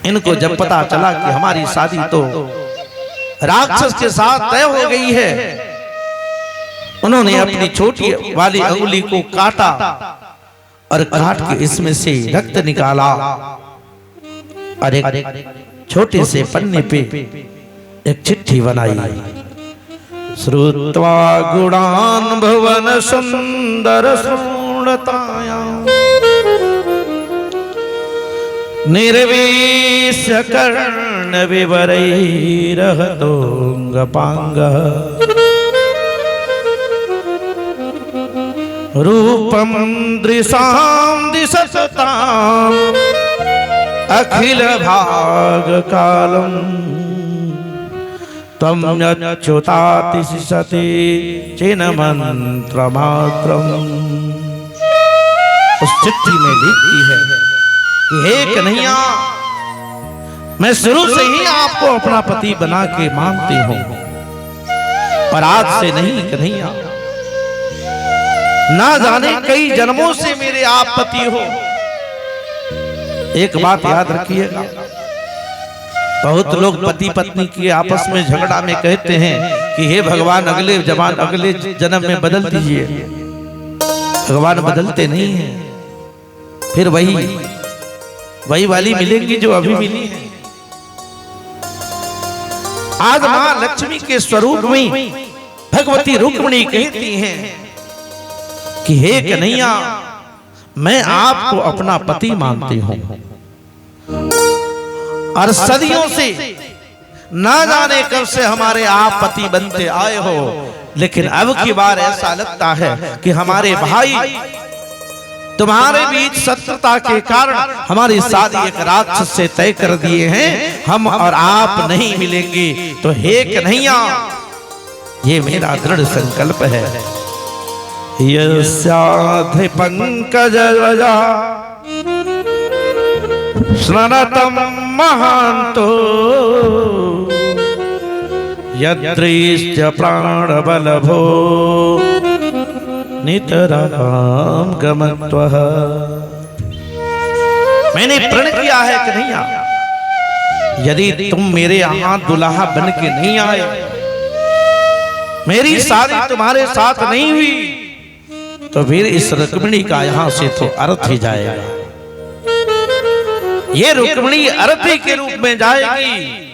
इनको जब पता चला कि हमारी शादी तो राक्षस के साथ तय हो गई है, उन्होंने अपनी छोटी वाली अंगुली को काटा और काट के इसमें से रक्त निकाला और एक छोटे से पन्ने पे एक चिट्ठी बनाई। श्रुत्वा गुणान भवन सुंदर शूणताया निर्वेश्य कर्ण विवरैरहतोऽङ्गपाङ्गः रूपं दृशां दिशताम् अखिल भाग कालम त्वं च्युतातिशते चेन मंत्र मात्रम। उस चिट्ठी में लिखती है कि हे कन्हैया, मैं शुरू से ही आपको अपना पति बना के मानती हूं और आज से नहीं कन्हैया, ना जाने कई जन्मों से मेरे आप पति हो। एक बात याद रखिएगा, बहुत लोग पति पत्नी के आपस में झगड़ा में कहते हैं कि हे भगवान अगले जन्म में बदल दीजिए। भगवान बदलते नहीं हैं, फिर वही वाली मिलेंगी जो अभी मिली है। आज मां लक्ष्मी के स्वरूप में भगवती रुक्मिणी कहती हैं कि हे कन्हैया, मैं आपको अपना पति मानती हूं और सदियों से ना जाने कब से हमारे आप पति बनते आए हो, लेकिन अब की बार ऐसा लगता है कि हमारे भाई तुम्हारे बीच शत्रुता के कारण हमारी शादी एक राक्षस से तय कर दिए हैं, हम और आप नहीं मिलेंगे। तो हे कन्हैया, ये मेरा दृढ़ संकल्प है। यस्याधि पंकजरजा स्नतम महांतो यद्रीश्च प्राणबलभो नितराम गमत्वः। मैंने प्रण किया है कन्हैया, यदि तुम मेरे यहाँ दुल्हा बन के नहीं आए, मेरी शादी तुम्हारे साथ नहीं हुई, तो फिर इस रुक्मिणी का यहाँ से तो अर्थ ही जाएगा। ये रुक्मिणी अरथी के रूप में जाएगी,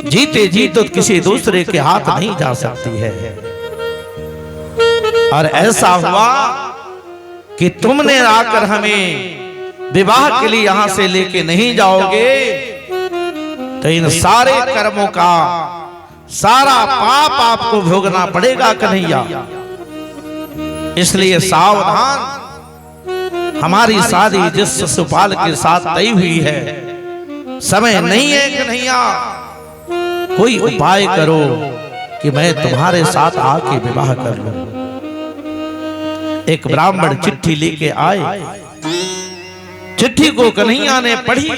जीते जी तो किसी दूसरे के हाथ नहीं जा सकती है। और ऐसा हुआ कि तुमने आकर हमें विवाह के लिए यहां से लेके नहीं जाओगे, तो इन सारे कर्मों का सारा पाप आपको भोगना पड़ेगा कन्हैया। इसलिए सावधान, हमारी शादी जिस शिशुपाल के साथ तय हुई है, समय नहीं है कन्हैया, कोई उपाय करो कि मैं तुम्हारे साथ आके विवाह कर लूं। एक ब्राह्मण चिट्ठी लेके आए, चिट्ठी को कन्हैया ने पढ़ी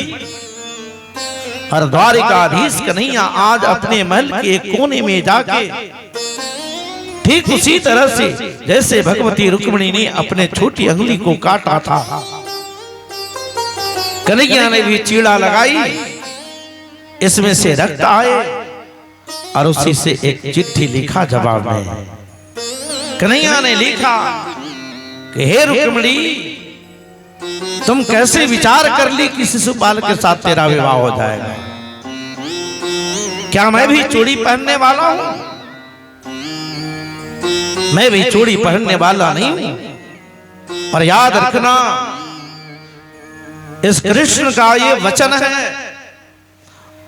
और द्वारिकाधीश कन्हैया आज अपने महल के एक कोने में जाके ठीक उसी तरह से जैसे भगवती रुक्मिणी ने अपने छोटी अंगुली को काटा था, कन्हैया ने भी चीड़ा लगाई, इसमें से रक्त आए और उसी से एक चिट्ठी लिखा जवाब में। कन्हैया ने लिखा कि हे रुक्मिणी, तुम कैसे विचार कर ली कि शिशुपाल के साथ तेरा विवाह हो जाएगा? क्या मैं भी चूड़ी पहनने वाला हूं? मैं भी चूड़ी पहनने वाला नहीं हूं। और याद रखना, इस कृष्ण का ये वचन है,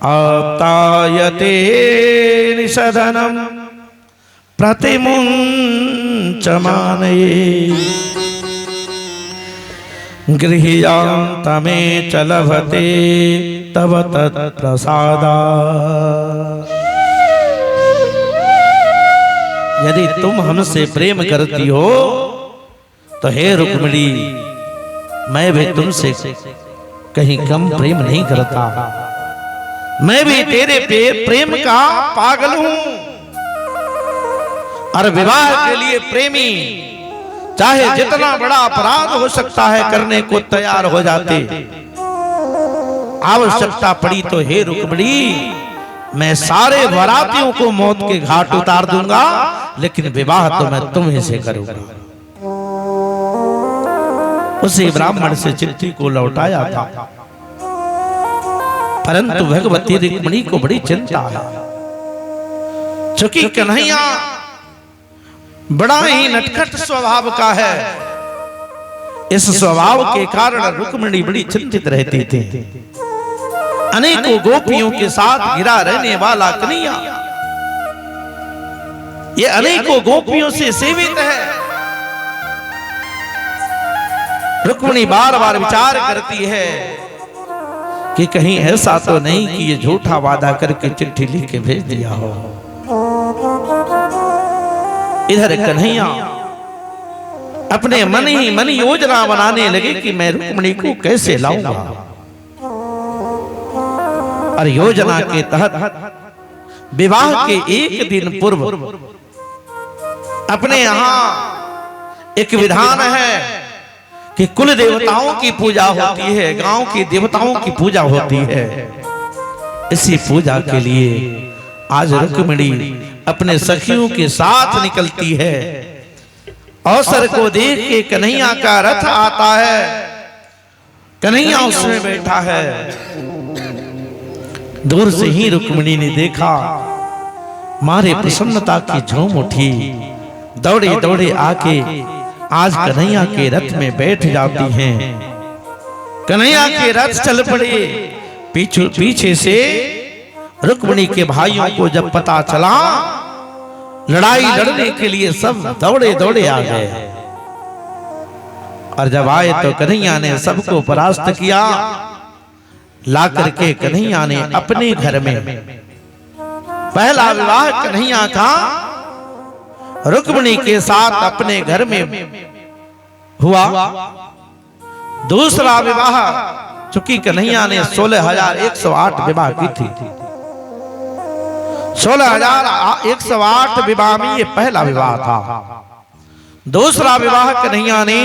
आप्तायते निषदनम प्रतिमुंच मानये गृह्यांतमे च लभते तव तत्प्रसादा। यदि तुम हमसे प्रेम करती हो तो हे रुक्मिणी, मैं भी तुमसे कहीं कम प्रेम नहीं करता। मैं भी तेरे पे प्रेम का पागल हूं और विवाह के लिए प्रेमी चाहे जितना बड़ा अपराध हो सकता है करने को तैयार हो जाते। आवश्यकता पड़ी तो हे रुक्मिणी मैं सारे बारातियों को मौत के घाट उतार दूंगा, लेकिन विवाह तो मैं तुम्हीं से करूंगा। उसे ब्राह्मण से चिट्ठी को लौटाया था, परंतु भगवती रुक्मिणी को बड़ी चिंता है। चूंकि कन्हैया बड़ा ही नटखट स्वभाव का है, इस स्वभाव के कारण रुक्मिणी बड़ी चिंतित रहती थी। अनेकों गोपियों के साथ घिरा रहने वाला कन्हैया ये अनेकों गोपियों से सेवित है। रुक्मिणी बार बार विचार करती है कि कहीं ऐसा तो नहीं कि ये झूठा वादा करके चिट्ठी लिख के भेज दिया हो। इधर कन्हैया अपने मन ही मन योजना बनाने लगे कि मैं रुक्मिणी को कैसे लाऊंगा। और योजना के तहत विवाह के एक दिन पूर्व अपने यहां एक विधान है कि कुल देवताओं की पूजा होती है, गांव के देवताओं की पूजा होती है। इसी पूजा के लिए आज रुक्मिणी अपने सखियों के साथ निकलती है। अवसर को देख के कन्हैया का रथ आता है, कन्हैया उसमें बैठा है। दूर से ही रुक्मिणी ने देखा, मारे प्रसन्नता की झूम उठी, दौड़े दौड़े आके आज कन्हैया के रथ में बैठ जाती हैं। कन्हैया के रथ चल पड़े। पीछे से रुक्मिणी के भाइयों को जब पता चला, लड़ाई लड़ने के लिए सब दौड़े दौड़े आ गए। और जब आए तो कन्हैया ने सबको परास्त किया। ला करके कन्हैया ने अपने घर में पहला विवाह कन्हैया का रुक्मिणी के साथ अपने घर में हुआ। दूसरा विवाह चूंकि कन्हैया ने 16,108 विवाह की थी, 16,108 विवाह में ये पहला विवाह था। दूसरा विवाह कन्हैया ने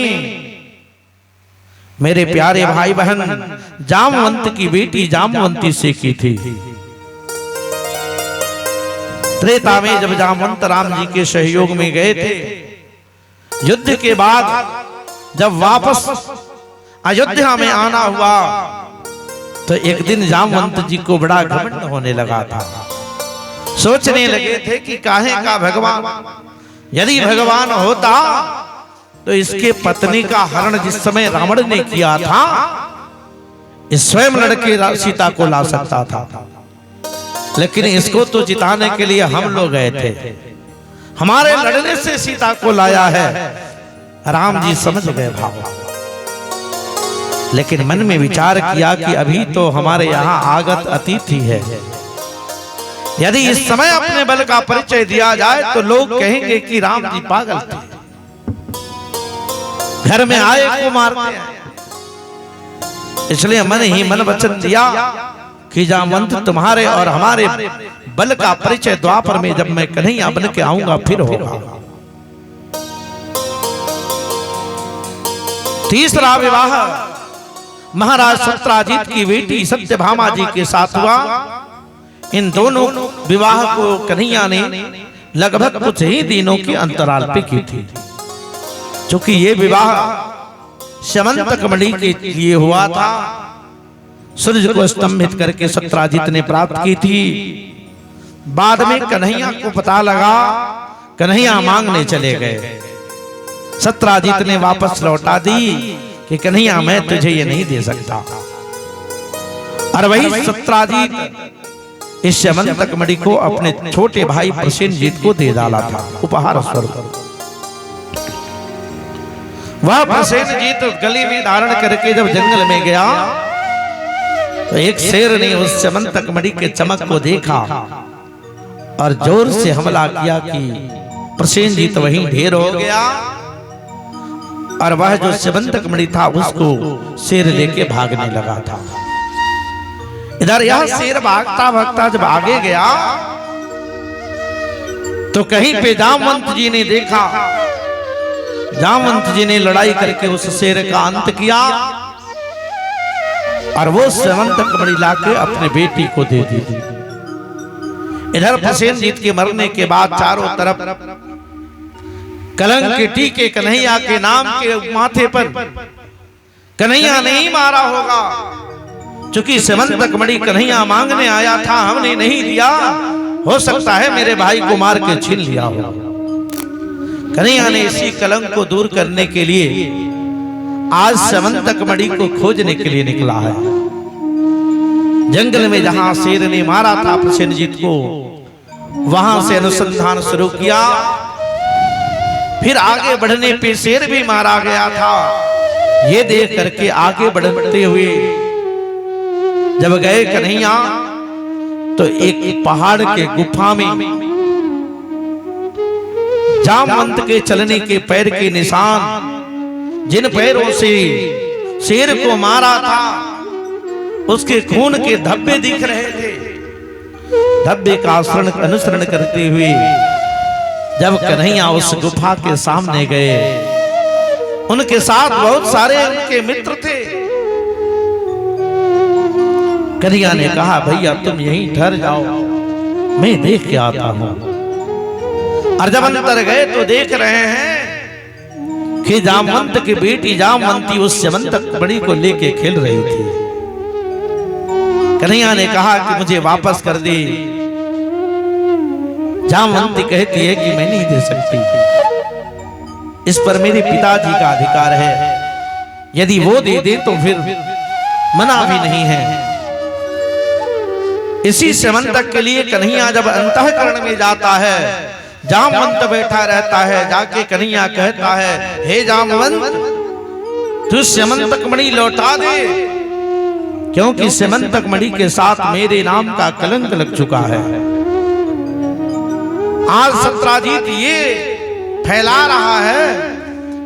मेरे प्यारे भाई बहन जामवंत की बेटी जामवंती से की थी। त्रेता में जब जामवंत राम जी के सहयोग में गए थे, युद्ध के बाद जब वापस अयोध्या में आना हुआ तो एक दिन जामवंत जी को बड़ा घमंड होने लगा था। सोचने लगे थे कि काहे का भगवान, यदि भगवान होता तो इसके पत्नी का हरण जिस समय रावण ने किया था, इस स्वयं लड़के सीता को ला सकता था, लेकिन इसको तो जिताने के लिए हम लोग गए थे, हमारे लड़ने से सीता को लाया है। राम जी समझ गए भाव, लेकिन मन में विचार किया कि अभी तो हमारे यहाँ आगत अतिथि है, यदि इस समय अपने बल का परिचय दिया जाए तो लोग कहेंगे कि राम जी पागल थे, घर में आए को मारते हैं। इसलिए मन ही मन वचन दिया कि जामवंत तुम्हारे और हमारे बल का परिचय द्वापर में जब मैं कन्हैया बन के आऊंगा फिर होगा। तीसरा विवाह महाराज सत्राजित की बेटी सत्यभामा जी के साथ हुआ। इन दोनों विवाह को कन्हैया ने लगभग कुछ ही दिनों के अंतराल पे की थी। चूंकि ये विवाह स्यमंतक मणि के लिए हुआ था, सूर्य को स्तंभित करके सत्राजित ने प्राप्त की थी। बाद में कन्हैया को पता लगा, कन्हैया मांगने चले गए। सत्राजित ने वापस लौटा दी कि कन्हैया मैं तुझे ये नहीं दे सकता। और वही सत्राजित इस स्यमंतक मणि को अपने छोटे भाई प्रसेनजीत को दे डाला था उपहार स्वरूप। वह प्रसेनजीत गले में धारण करके जब जंगल में गया तो एक शेर ने उस स्यमंतक मणि के चमक को देखा और जोर से हमला किया कि प्रसेनजीत वहीं ढेर हो गया। और वह जो स्यमंतक मणि था उसको शेर लेके भागने लगा था। इधर यह शेर भागता भागता जब आगे गया तो कहीं पे जामवंत जी ने देखा। जामवंत जी ने लड़ाई करके उस शेर का अंत किया और वो सेवंत कमड़ी लाके अपने बेटी को दे दी। इधर प्रसेनजीत के मरने के बाद चारों तरफ कलंक के टीके कन्हैया के नाम के माथे पर कन्हैया नहीं मारा होगा, क्योंकि सेवंत कमड़ी कन्हैया मांगने आया था, हमने नहीं दिया, हो सकता है मेरे भाई को मार के छीन लिया हो। कन्हैया ने इसी कलंक को दूर करने के लिए आज सेवंत कमड़ी को खोजने के लिए निकला है। जंगल में जहां शेर ने मारा था प्रसेनजीत को, वहां से अनुसंधान शुरू किया। फिर आगे बढ़ने पे शेर भी मारा गया था। ये देख करके आगे बढ़ते हुए जब गए कन्हैया, तो एक पहाड़ के गुफा में जामवंत के चलने के पैर के निशान, जिन पैरों से शेर को मारा था, उसके खून के धब्बे दिख रहे थे। धब्बे का अनुसरण करते हुए जब कन्हैया उस गुफा के सामने गए, उनके साथ बहुत सारे उनके मित्र थे। कन्हैया ने कहा, भैया तुम यहीं ठहर जाओ, मैं देख के आता हूं। और जब अंदर गए तो देख रहे हैं कि जामवंत की बेटी जामवंती उस सेवंत कमड़ी को लेके खेल रही थी। कन्हैया ने कहा कि मुझे वापस कर दे। जामवंती कहती है कि मैं नहीं दे सकती, इस पर मेरे पिताजी का अधिकार है, यदि वो दे दे तो फिर मना भी नहीं है। इसी सेवंतक के लिए कन्हैया जब अंतःकरण में जाता है, जामवंत बैठा रहता है, जाके कन्हैया कहता है, हे जामवंत तू सेवंतक मणि लौटा दे, क्योंकि सेवंतक मणि के साथ मेरे नाम का कलंक लग चुका है। आज सत्राजीत ये फैला रहा है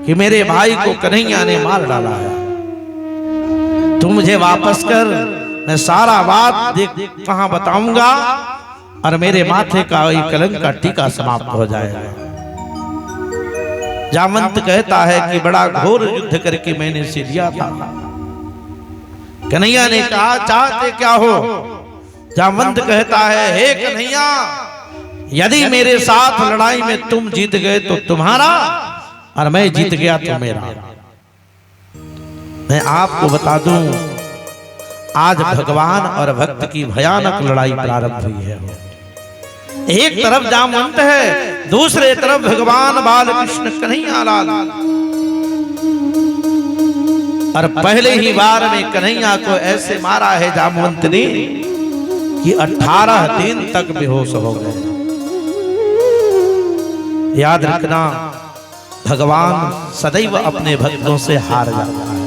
कि मेरे भाई को कन्हैया ने मार डाला है, तू मुझे वापस कर, मैं सारा बात देख कहां बताऊंगा और मेरे माथे का ये कलंक का टीका समाप्त हो जाएगा। जामवंत कहता है कि बड़ा घोर युद्ध करके मैंने इसे लिया था। कन्हैया ने कहा, चाहते क्या हो? जामवंत कहता है, हे कन्हैया, यदि मेरे साथ लड़ाई में तुम जीत गए तो तुम्हारा, और मैं जीत गया तो मेरा। मैं आपको बता दूं, आज भगवान और भक्त की भयानक लड़ाई प्रारंभ हुई है। एक तरफ जामवंत है, दूसरे तरफ भगवान बालकृष्ण कन्हैया लाल। और पहले ही बार में कन्हैया को ऐसे मारा है जामवंत ने कि 18 दिन तक बेहोश हो गए। याद रखना, भगवान सदैव अपने भक्तों से हार जाता है,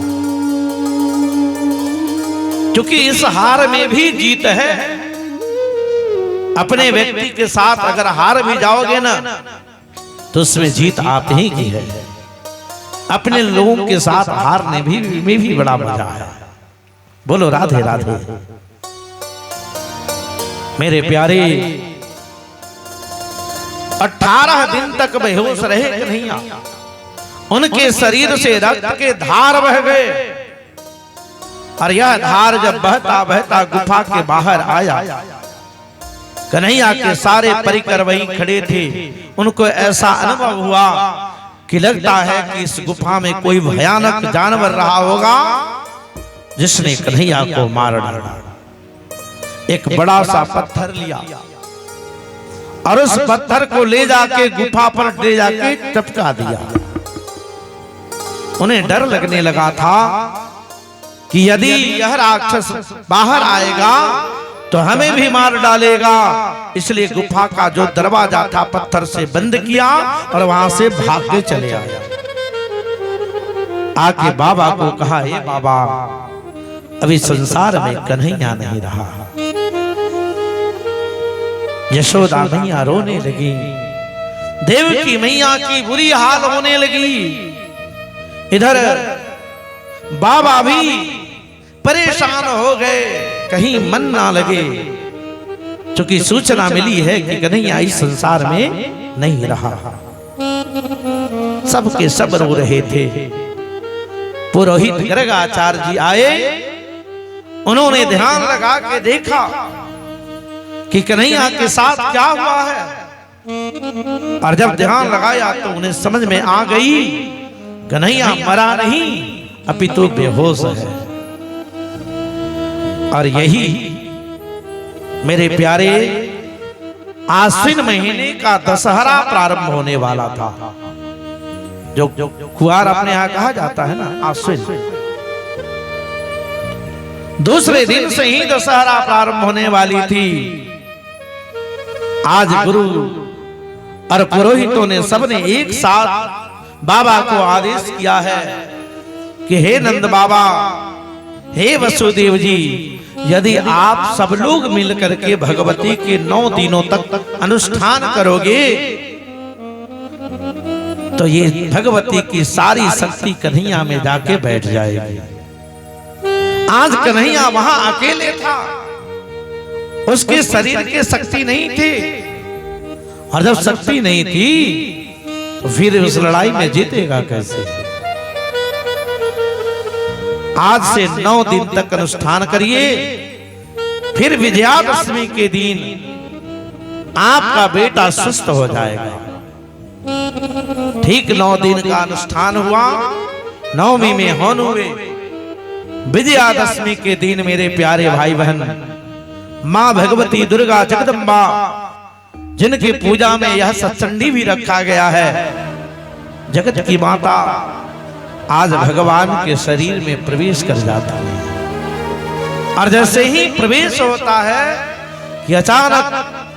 क्योंकि इस हार में भी जीत है। अपने व्यक्ति के साथ अगर हार भी जाओगे ना, तो उसमें जीत आप ही की है। अपने लोगों के साथ हारने में भी बड़ा मजा है। बोलो राधे राधे। मेरे प्यारे, 18 दिन तक बेहोश रहे कन्हैया। उनके शरीर से रक्त के धार बह गए, और यह धार जब बहता बहता गुफा के बाहर आया, कन्हैया के सारे परिकर वहीं खड़े थे। उनको ऐसा अनुभव हुआ कि लगता है कि इस गुफा में कोई भयानक जानवर रहा होगा जिसने कन्हैया को मार डाला। एक बड़ा सा पत्थर लिया और उस पत्थर को ले जाके गुफा पर ले जाके टपका दिया। उन्हें डर लगने लगा था कि यदि यह राक्षस बाहर आएगा तो हमें भी मार डालेगा, इसलिए गुफा का जो दरवाजा था पत्थर से बंद किया और वहां से भाग के चले आए। आके बाबा को कहा, हे बाबा, अभी संसार में कन्हैया नहीं रहा। यशोदा मैया रोने लगी, देवकी मैया की बुरी हाल होने लगी। इधर बाबा भी परेशान हो गए, कहीं मन ना लगे, क्योंकि सूचना मिली है कि कन्हैया इस संसार में नहीं रहा। सबके सब रो रहे थे। पुरोहित गर्गाचार्य जी आए उन्होंने ध्यान लगा के देखा कि कन्हैया के साथ क्या हुआ है, और जब ध्यान लगाया तो उन्हें समझ में आ गई कन्हैया मरा नहीं अपितु बेहोश है। और यही मेरे प्यारे आश्विन महीने का दशहरा प्रारंभ होने वाला था, जो कुआर अपने यहां कहा जाता है ना आश्विन। दूसरे दिन से ही दशहरा प्रारंभ होने वाली थी। आज गुरु और पुरोहितों ने सबने एक साथ बाबा को आदेश किया है कि हे नंद बाबा, हे वसुदेव जी, यदि आप सब लोग मिलकर के भगवती के 9 दिनों तक अनुष्ठान करोगे तो ये भगवती की सारी शक्ति कन्हैया में जाके बैठ जाएगी। आज कन्हैया वहां अकेले था, उसके शरीर की शक्ति नहीं थी, और जब शक्ति नहीं थी तो फिर उस लड़ाई में जीतेगा कैसे। आज से 9 दिन तक अनुष्ठान करिए, फिर विजयादशमी के दिन आपका बेटा सुस्त हो जाएगा। ठीक 9 दिन का अनुष्ठान हुआ, नवमी में हवन हुए। विजयादशमी के दिन मेरे प्यारे भाई बहन, मां भगवती दुर्गा जगदम्बा, जिनकी पूजा में यह सत्संडी भी रखा गया है, जगत की माता आज भगवान के शरीर में प्रवेश कर जाता है। और जैसे ही प्रवेश होता है कि अचानक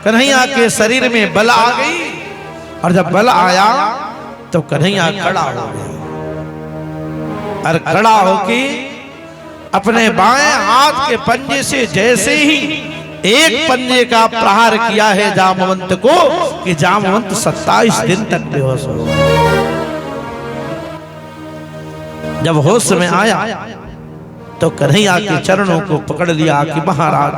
कन्हैया के शरीर में बल आ गई, और जब बल आया तो कन्हैया खड़ा हो गया, और खड़ा होके अपने बाएं हाथ के पंजे से जैसे ही एक पंजे का प्रहार किया है जामवंत को, कि जामवंत 27 दिन तक बेहोश हो गया। जब होश में आया तो कन्हैया के चरणों को पकड़ लिया कि महाराज,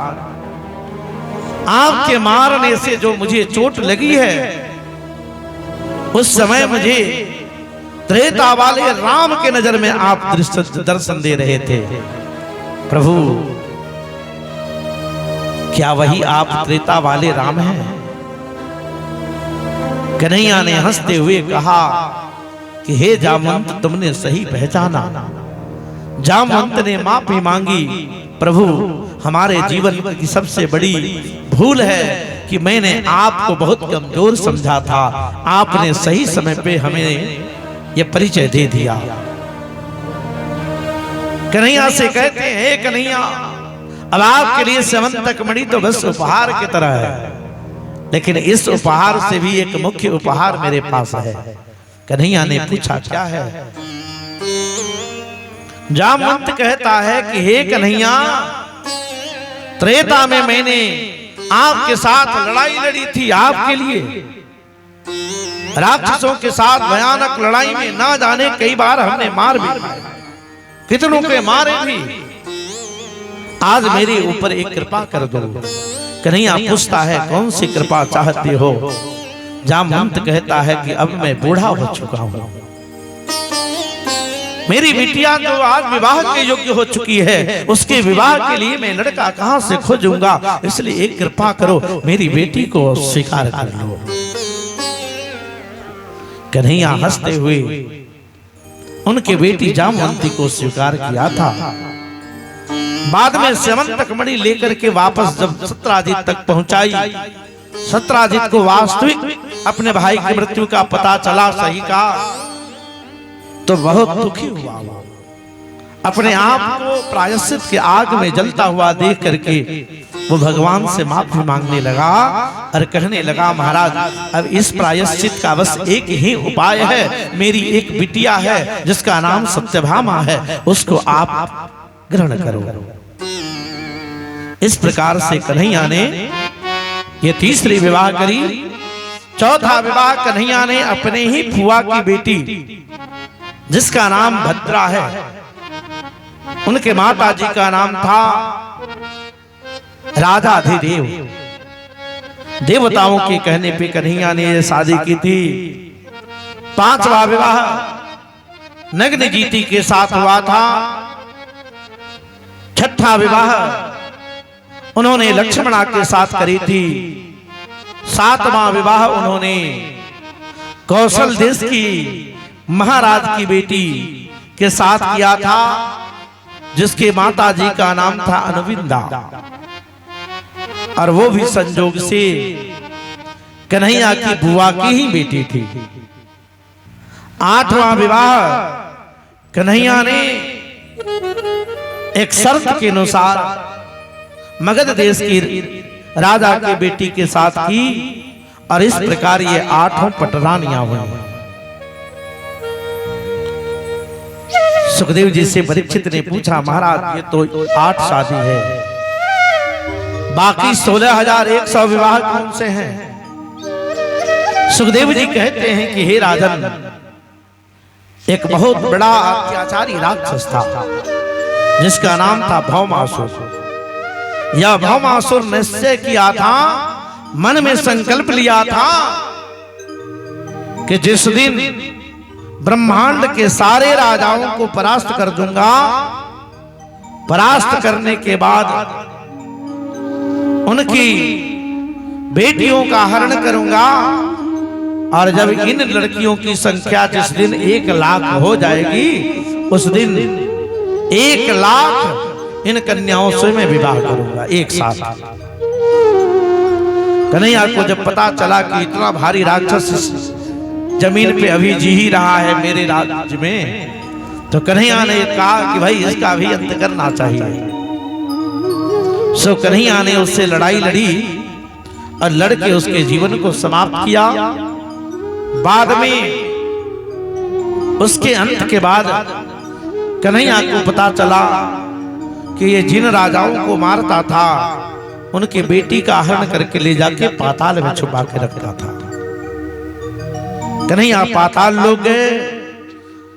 आपके मारने से जो मुझे चोट लगी है, उस समय मुझे त्रेता वाले राम के नजर में आप दर्शन दे रहे थे। प्रभु, क्या वही आप त्रेता वाले राम हैं? कन्हैया ने हंसते हुए कहा कि हे जामवंत, तुमने सही पहचाना। जामवंत ने माफी मांगी, प्रभु हमारे जीवन की सबसे बड़ी भूल है कि मैंने आपको बहुत कमजोर समझा था, आपने सही समय पे हमें यह परिचय दे दिया। कन्हैया से कहते हैं, हे कन्हैया, अब आपके लिए स्यवंतक मणि तो बस उपहार की तरह है, लेकिन इस उपहार से भी एक मुख्य उपहार मेरे पास है। कन्हैया ने पूछा, क्या है? जामवंत कहता है कि हे कन्हैया, त्रेता में मैंने आपके साथ लड़ाई लड़ी थी, आपके लिए राक्षसों के साथ भयानक लड़ाई में ना जाने कई बार हमने मार भी खाए, कितनों के मारे भी। आज मेरे ऊपर एक कृपा कर दो। कन्हैया पूछता है, कौन सी कृपा चाहते हो? जामवंत कहता है कि अब मैं बूढ़ा हो चुका हूं, मेरी बिटिया जो आज विवाह के योग्य हो चुकी है, उसके विवाह के लिए मैं लड़का कहां से खोजूंगा, इसलिए एक कृपा करो, मेरी बेटी को स्वीकार कर लो। कन्हैया हंसते हुए उनके बेटी जामवंती को स्वीकार किया था। बाद में स्यवंतक मणि लेकर के वापस जब सत्राजित तक पहुंचाई, सत्राजित को वास्तविक अपने भाई की मृत्यु का पता चला, सही का, तो बहुत दुखी हुआ। अपने आप को प्रायश्चित के आग में जलता हुआ देख करके वो भगवान से माफी मांगने लगा और कहने लगा, महाराज अब इस प्रायश्चित का बस एक ही उपाय है, मेरी एक बिटिया है जिसका नाम सत्यभामा है, उसको आप ग्रहण करो। इस प्रकार से कन्हैया ने ये तीसरी विवाह करी। चौथा विवाह कन्हैया ने अपने ही फुआ की बेटी जिसका नाम भद्रा है, उनके माता जी का नाम था राजाधिदेव। देवताओं के कहने पे कन्हैया ने शादी की थी। पांचवा विवाह नग्न जीती के साथ हुआ था। छठा विवाह उन्होंने लक्ष्मणा के साथ करी थी। सातवां विवाह उन्होंने कौशल देश की महाराज की बेटी के साथ किया था, जिसके माता जी का नाम था अनुविंदा, और वो भी संजोग से कन्हैया की बुआ की ही बेटी थी। आठवां विवाह कन्हैया ने एक शर्त के अनुसार मगध देश की राजा की बेटी के साथ की, और इस प्रकार ये आठों पटरानियां हुई। सुखदेव जी से परीक्षित ने पूछा, महाराज ये तो 8 शादी है, बाकी 16,100 विवाह कौन से हैं? सुखदेव जी कहते हैं कि हे राजन, एक बहुत बड़ा अत्याचारी राक्षस था जिसका नाम था भौमासुर। यह भौमासुर ने निश्चय किया था, मन में संकल्प लिया था कि जिस दिन ब्रह्मांड के सारे राजाओं को परास्त कर दूंगा, परास्त करने के बाद उनकी बेटियों का हरण करूंगा, और जब इन लड़कियों की संख्या जिस दिन 1 लाख हो जाएगी, उस दिन 1 लाख इन कन्याओं से मैं विवाह करूंगा एक साथ। कन्हैया को जब पता चला कि इतना भारी राक्षस जमीन पे अभी जी ही रहा है मेरे राज्य में, तो कन्हैया ने कहा कि भाई इसका भी अंत करना चाहिए। सो कन्हैया ने उससे लड़ाई लड़ी और लड़के उसके जीवन को समाप्त किया। बाद में उसके अंत के बाद कन्हैया को पता चला कि ये जिन राजाओं को मारता था उनके बेटी का हरण करके ले जाके पाताल में छुपा के रखता था। कन्हैया पाताल लोग गए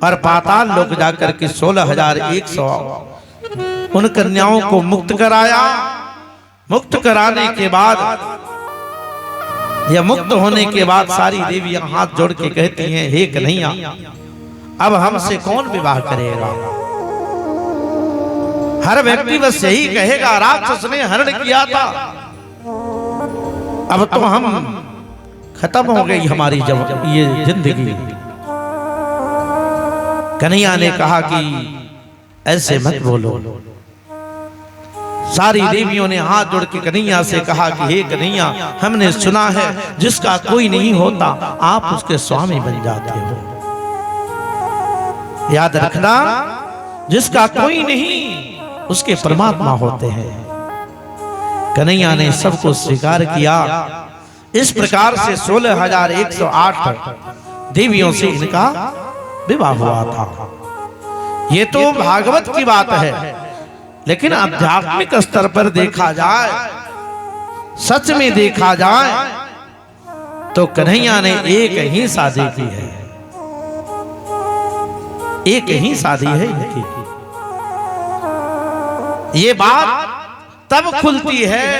और पाताल लोग जाकर के 16,100 उन कन्याओं को मुक्त कराया। मुक्त कराने के बाद, या मुक्त होने के बाद, सारी देवियां हाथ जोड़ के कहती हैं, हे कन्हैया, अब हमसे कौन विवाह करेगा? हर व्यक्ति बस यही कहेगा, राक्षस ने हरण किया था, अब तो हम खत्म हो गई हमारी जब ये जिंदगी। कन्हैया ने कहा कि ऐसे मत बोलो। सारी देवियों ने हाथ जोड़ के कन्हैया से कहा कि हे कन्हैया, हमने सुना है जिसका कोई नहीं होता आप उसके स्वामी बन जाते हो। याद रखना, जिसका कोई नहीं उसके परमात्मा होते हैं। कन्हैया ने सबको स्वीकार किया। इस प्रकार से 16,108 देवियों से इनका विवाह हुआ था। ये तो भागवत की बात है, लेकिन आध्यात्मिक स्तर पर देखा जाए, सच में देखा जाए, तो कन्हैया ने एक ही शादी की है, एक ही शादी है इनकी। ये बात तब खुलती है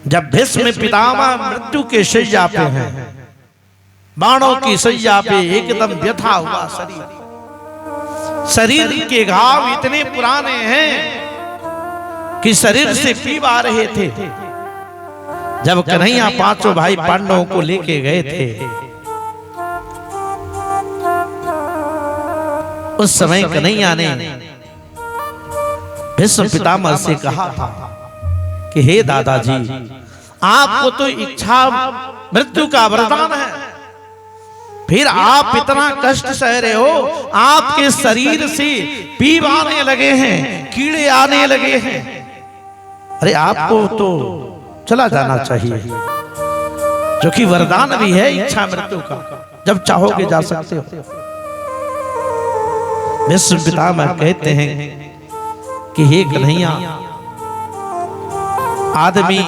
जब भीष्म पितामह मृत्यु के शैया पे हैं, बाणों की शैया पे एकदम व्यथा हुआ शरीर। शरीर के घाव इतने पुराने हैं कि शरीर से पीब आ रहे थे। जब कन्हैया 5 भाई पांडवों को लेके गए थे, उस समय कन्हैया ने भीष्म पितामह से कहा था कि हे दादाजी, आपको तो इच्छा मृत्यु का वरदान है, फिर आप इतना कष्ट सह रहे हो, आपके शरीर से पीप आने लगे हैं, कीड़े आने लगे हैं, अरे आपको तो चला जाना चाहिए, जो कि वरदान भी है इच्छा मृत्यु का, जब चाहोगे जा सकते हो। भीष्म पितामह कहते हैं कि हे कन्हैया, आदमी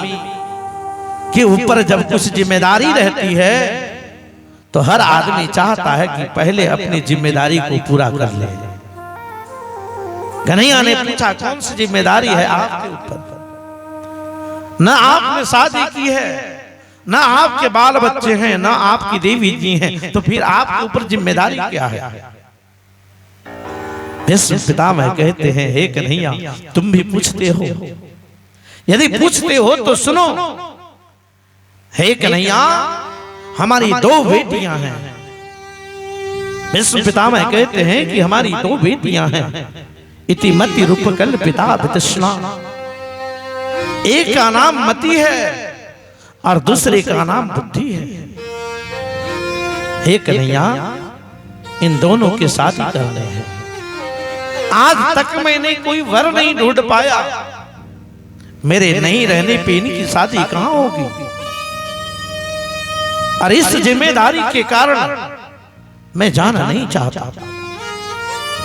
के ऊपर जब कुछ जिम्मेदारी रहती है तो हर आदमी चाहता है कि पहले अपनी जिम्मेदारी को पूरा कर ले। कन्हैया ने पूछा, कौन सी जिम्मेदारी है आपके ऊपर? न आपने शादी की है, न आपके बाल बच्चे हैं, न आपकी देवी जी हैं, तो फिर आपके ऊपर जिम्मेदारी क्या है? भीष्म पितामह कहते हैं, हे कन्हैया तुम भी पूछते हो, यदि पूछते हो तो सुनो। हे कन्हैया हमारी 2 बेटियां हैं। भीष्म पितामह कहते हैं कि हमारी 2 बेटियां हैं। इति मति रूपकल पिता वितृष्णा, एक का नाम मति है और दूसरे का नाम बुद्धि है। हे कन्हैया इन दोनों के साथ ही करने हैं। आज तक मैंने कोई वर नहीं ढूंढ पाया, मेरे नहीं रहने पे इनकी शादी कहां होगी। और इस जिम्मेदारी के कारण मैं जाना नहीं चाहता।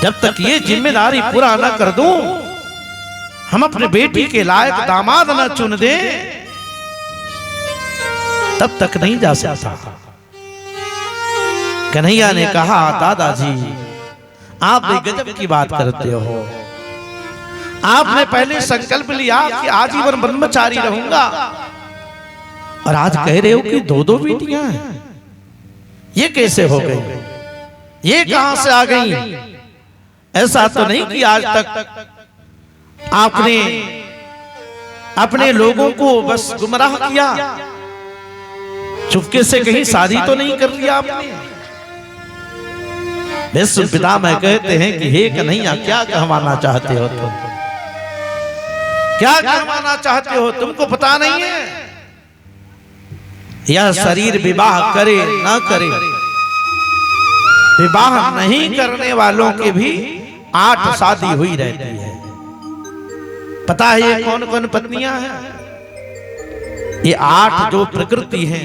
जब तक ये जिम्मेदारी पूरा न कर दूं, हम अपने बेटी के लायक दामाद न चुन दें, तब तक नहीं जा सकता। कन्हैया ने कहा, दादाजी आप भी गजब की बात करते हो। आपने पहले संकल्प लिया कि आजीवन ब्रह्मचारी रहूंगा, और आज कह रहे हो कि 2 बेटियां हैं। ये कैसे हो गई? ये कहां से आ गई? ऐसा तो नहीं कि आज तक आपने अपने लोगों को बस गुमराह किया, चुपके से कहीं शादी तो नहीं कर लिया आपने। भीष्म पितामह कहते हैं कि हे कन्हैया क्या कहवाना चाहते हो तुम? क्या कहवाना चाहते हो? तुमको पता नहीं है यह शरीर विवाह करे ना करे, विवाह नहीं करने वालों के भी 8 शादी हुई रहती है। पता है ये कौन कौन पत्नियां हैं? ये 8 जो प्रकृति है,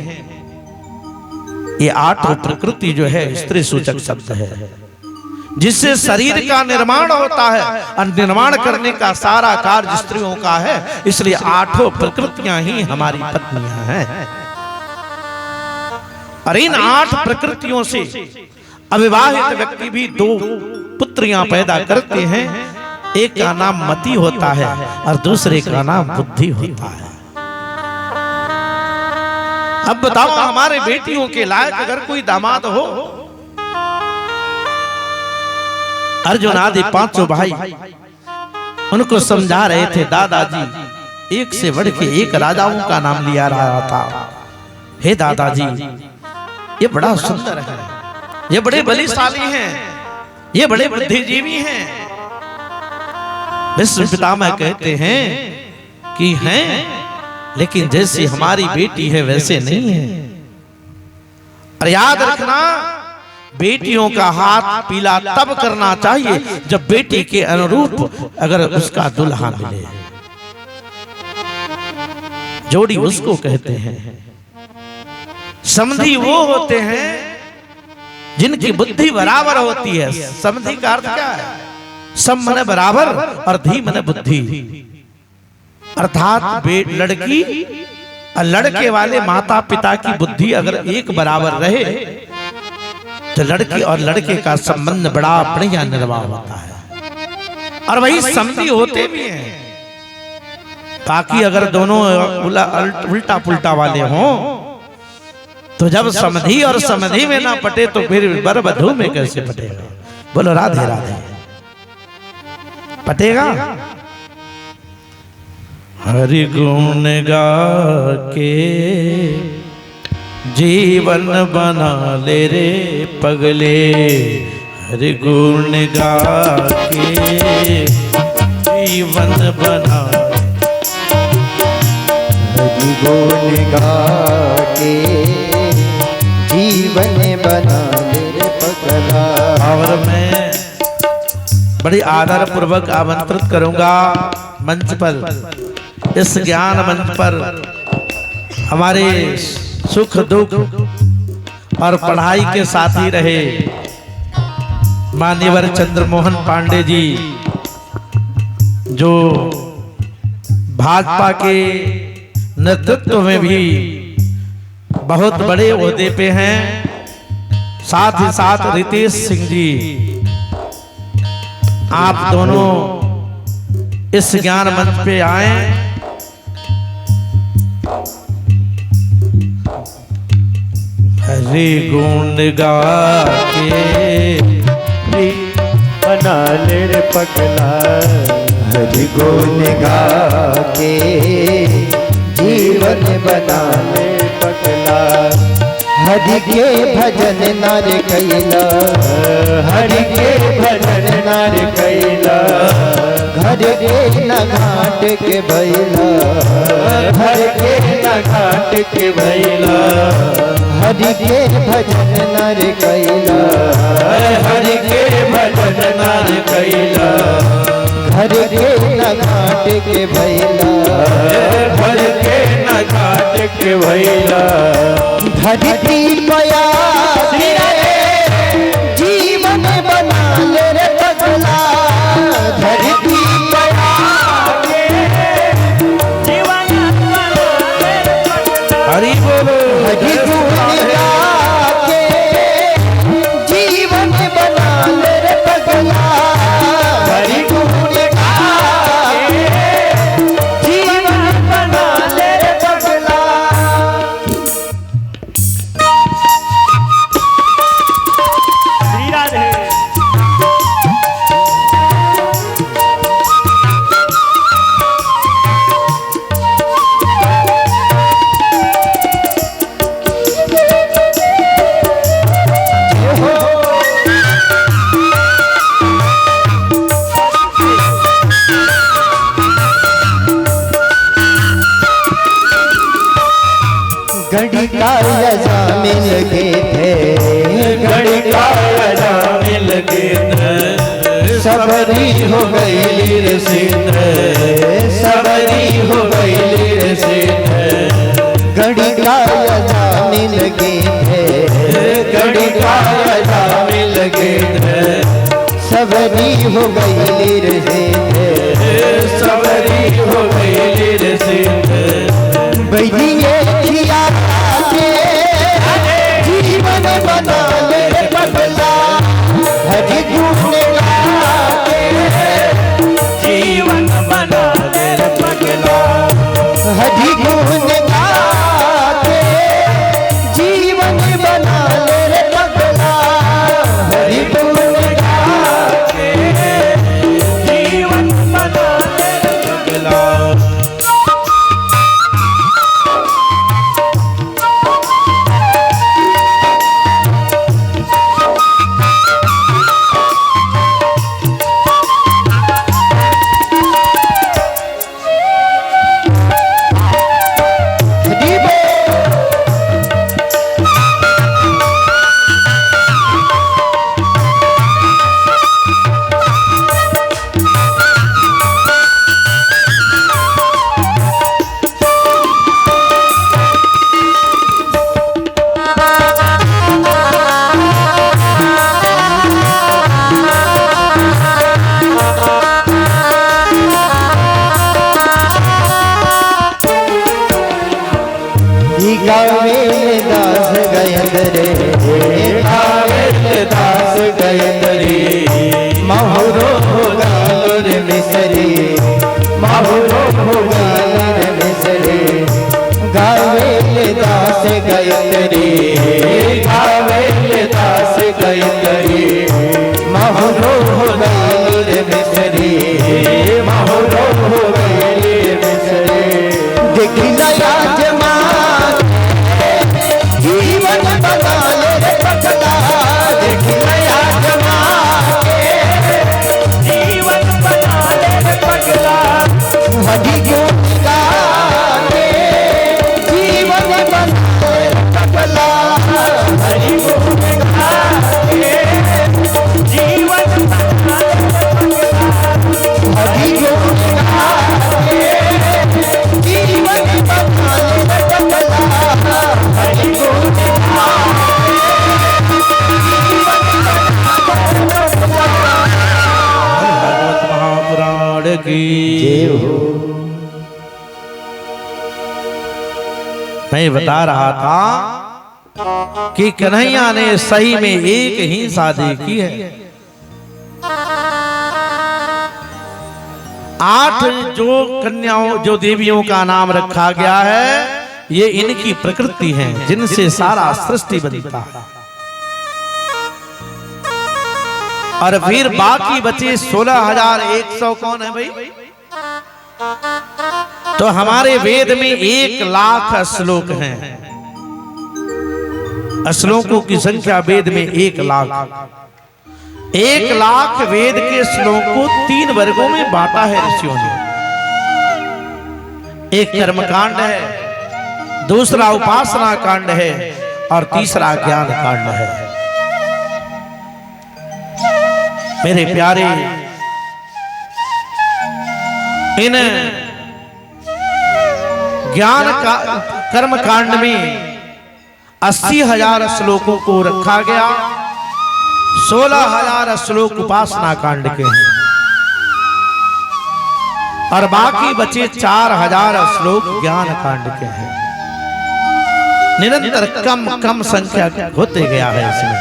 ये 8 प्रकृति जो है स्त्री सूचक शब्द है, जिससे शरीर का निर्माण होता है, और निर्माण करने का सारा कार्य स्त्रियों का है। इसलिए 8 प्रकृतियां ही हमारी पत्नियां हैं। और इन 8 प्रकृतियों से अविवाहित व्यक्ति भी 2 पुत्रियां पैदा करते हैं। एक का नाम मति होता है और दूसरे का नाम बुद्धि होता है। अब बताओ हमारे बेटियों के लायक अगर कोई दामाद हो। अर्जुन आदि 5 भाई उनको समझा रहे थे, दादाजी एक से बढ़ के एक राजाओं का नाम लिया रहा था। हे दादाजी ये बड़ा सुंदर है, ये बड़े बलिशाली हैं, ये बड़े बुद्धिजीवी हैं। भीष्म पितामह कहते हैं कि हैं, लेकिन जैसी हमारी बेटी है वैसे नहीं है। और याद रखना, बेटियों का हाथ पीला तब करना चाहिए जब बेटी के अनुरूप अगर उसका दुल्हा मिले। जोड़ी उसको कहते हैं। समधी वो होते हैं जिनकी बुद्धि बराबर होती है। समधी का अर्थ क्या है? सम मने बराबर और धी मने बुद्धि। अर्थात लड़की और लड़के वाले माता पिता की बुद्धि अगर एक बराबर रहे तो लड़की और लड़के का संबंध बड़ा बढ़िया निर्वाह होता है। और वही समधी होते भी हैं। बाकी अगर दोनों उल्टा पुल्टा वाले हों तो जब समधी और समधी में ना पटे तो फिर वर वधू में कैसे पटेगा? बोलो राधे राधे। पटेगा? हरि गुण गा के जीवन बना ले रे पगले, हरि गुण गा के जीवन बना, हरि गुण गा के जीवन बना ले पगला। और मैं बड़ी आदर पूर्वक आमंत्रित करूंगा मंच पर, इस ज्ञान मंच पर हमारे सुख दुख और पढ़ाई के साथी रहे मान्यवर चंद्रमोहन पांडे जी, जो भाजपा के नेतृत्व में भी बहुत बड़े ओहदे पे हैं। साथ ही साथ रितेश सिंह जी, आप दोनों इस ज्ञान मंच पे आए। हरि गुण गा के बना ले रे पगला। हरि गुण गा के जीवन बना ले पगला। हरि के भजन नार कैला, हरि के भजन नार कैला। घर के न घाट के भैला, घर के न घाट के भैला। हरि के भजन नार कैला, हरि के भजन नार कैला। घर के न घाट के भैला, घर के न घाट के भैला। धरती पया जीवन बना ले रे पगला। धरती पया जीवन बना ले रे पगला। हरि बोलो। हरि गुण गा के जीवन बना ले रे पगला। हरि गुण गा के जीवन बना ले रे पगला। श्री राधे। घड़ी का यजा मिल गए थे, घड़ी का बजा मिल गए। सबरी हो गई लीर सिंह, सबरी हो गई लीर सिंह। घड़ी का यजा मिल गए थे, घड़ी का बजा मिल गए। सबरी हो गई लीर सिंह। सबरी हो गई लीर सिंह। बहिए खिया के जीवन बना ले रे पगला। हरि गुण गा के जीवन बना ले रे पगला। हरि गुण गा के जीवन बना ले रे पगला। हरि गुण गा के जीवन बना ले रे पगला। हरि बोल। गावे दास गयंदरे, गावे दास गयंदरी। महुरो हो गालोर मिसरी, माहुरो हो गालोर मिसरी। गावे दास गयंदरे, गावे दास गयंदरी। महुरो हो गालोर मिसरी। माहुरो हो गई मिसरी। देखी नया जमा जीवन बना ले रे पगला। देखी नया जमा जीवन बना ले रे पगला। हरि गुण गा के जीवन बना ले रे पगला। हरि गुण गा के जीवन बना ले रे पगला। हरि गुण गा के जीवन बना ले रे पगला। हरि गुण गा भगवत महापुराण की जय हो। मैं बता रहा था कि कन्हैया ने सही में एक ही शादी की है। 8 जो कन्याओं जो देवियों का नाम रखा गया है ये इनकी प्रकृति है जिनसे सारा सृष्टि बनता है। और फिर बाकी बचे 16,100 कौन है भाई? तो हमारे वेद में 1,00,000 श्लोक हैं। श्लोकों की संख्या वेद में 1,00,000। 1,00,000 वेद के श्लोक को 3 वर्गों में बांटा है ऋषियों ने। एक कर्मकांड है, दूसरा उपासना कांड है और तीसरा ज्ञान कांड है। मेरे प्यारे, इन ज्ञान का कर्म कांड में 80,000 श्लोकों को रखा गया। 16,000 श्लोक उपासना कांड के हैं और बाकी बचे 4,000 श्लोक ज्ञान कांड के हैं। निरंतर कम कम संख्या होते गया है इसमें,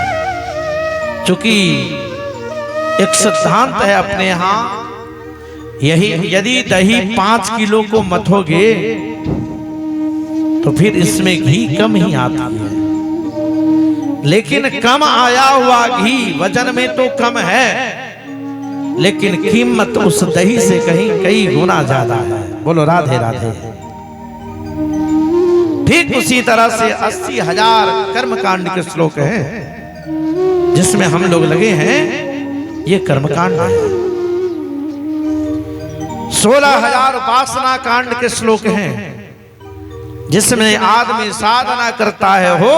क्योंकि एक सिद्धांत है अपने यहां, यही यदि दही 5 किलो को मथोगे तो फिर इसमें घी कम ही आता है, लेकिन कम आया हुआ घी वजन में तो कम है, लेकिन कीमत उस दही से कहीं कई गुना ज्यादा है। बोलो राधे राधे। ठीक उसी तरह से 80,000 कर्मकांड के श्लोक हैं जिसमें हम लोग लगे हैं, ये कर्मकांड है। 16,000 उपासना कांड के श्लोक हैं जिसमें आदमी साधना करता है हो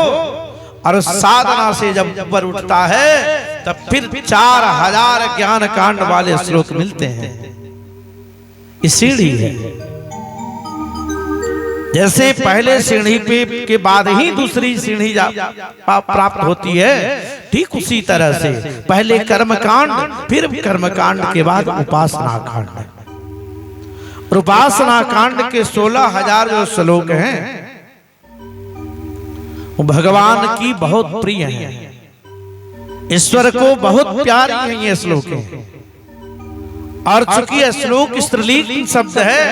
और साधना से जब ऊपर उठता है तब फिर 4,000 ज्ञान कांड वाले श्लोक मिलते हैं। ये सीढ़ी है। जैसे पहले सीढ़ी पे के बाद ही दूसरी सीढ़ी प्राप्त होती है, ठीक उसी तरह से पहले कर्मकांड, फिर कर्मकांड के बाद उपासना कांड। उपासना कांड के 16,000 जो श्लोक हैं वो भगवान की बहुत प्रिय हैं, ईश्वर को बहुत प्यारी हैं ये श्लोक हैं। और चूंकि श्लोक स्त्रीलिंग शब्द है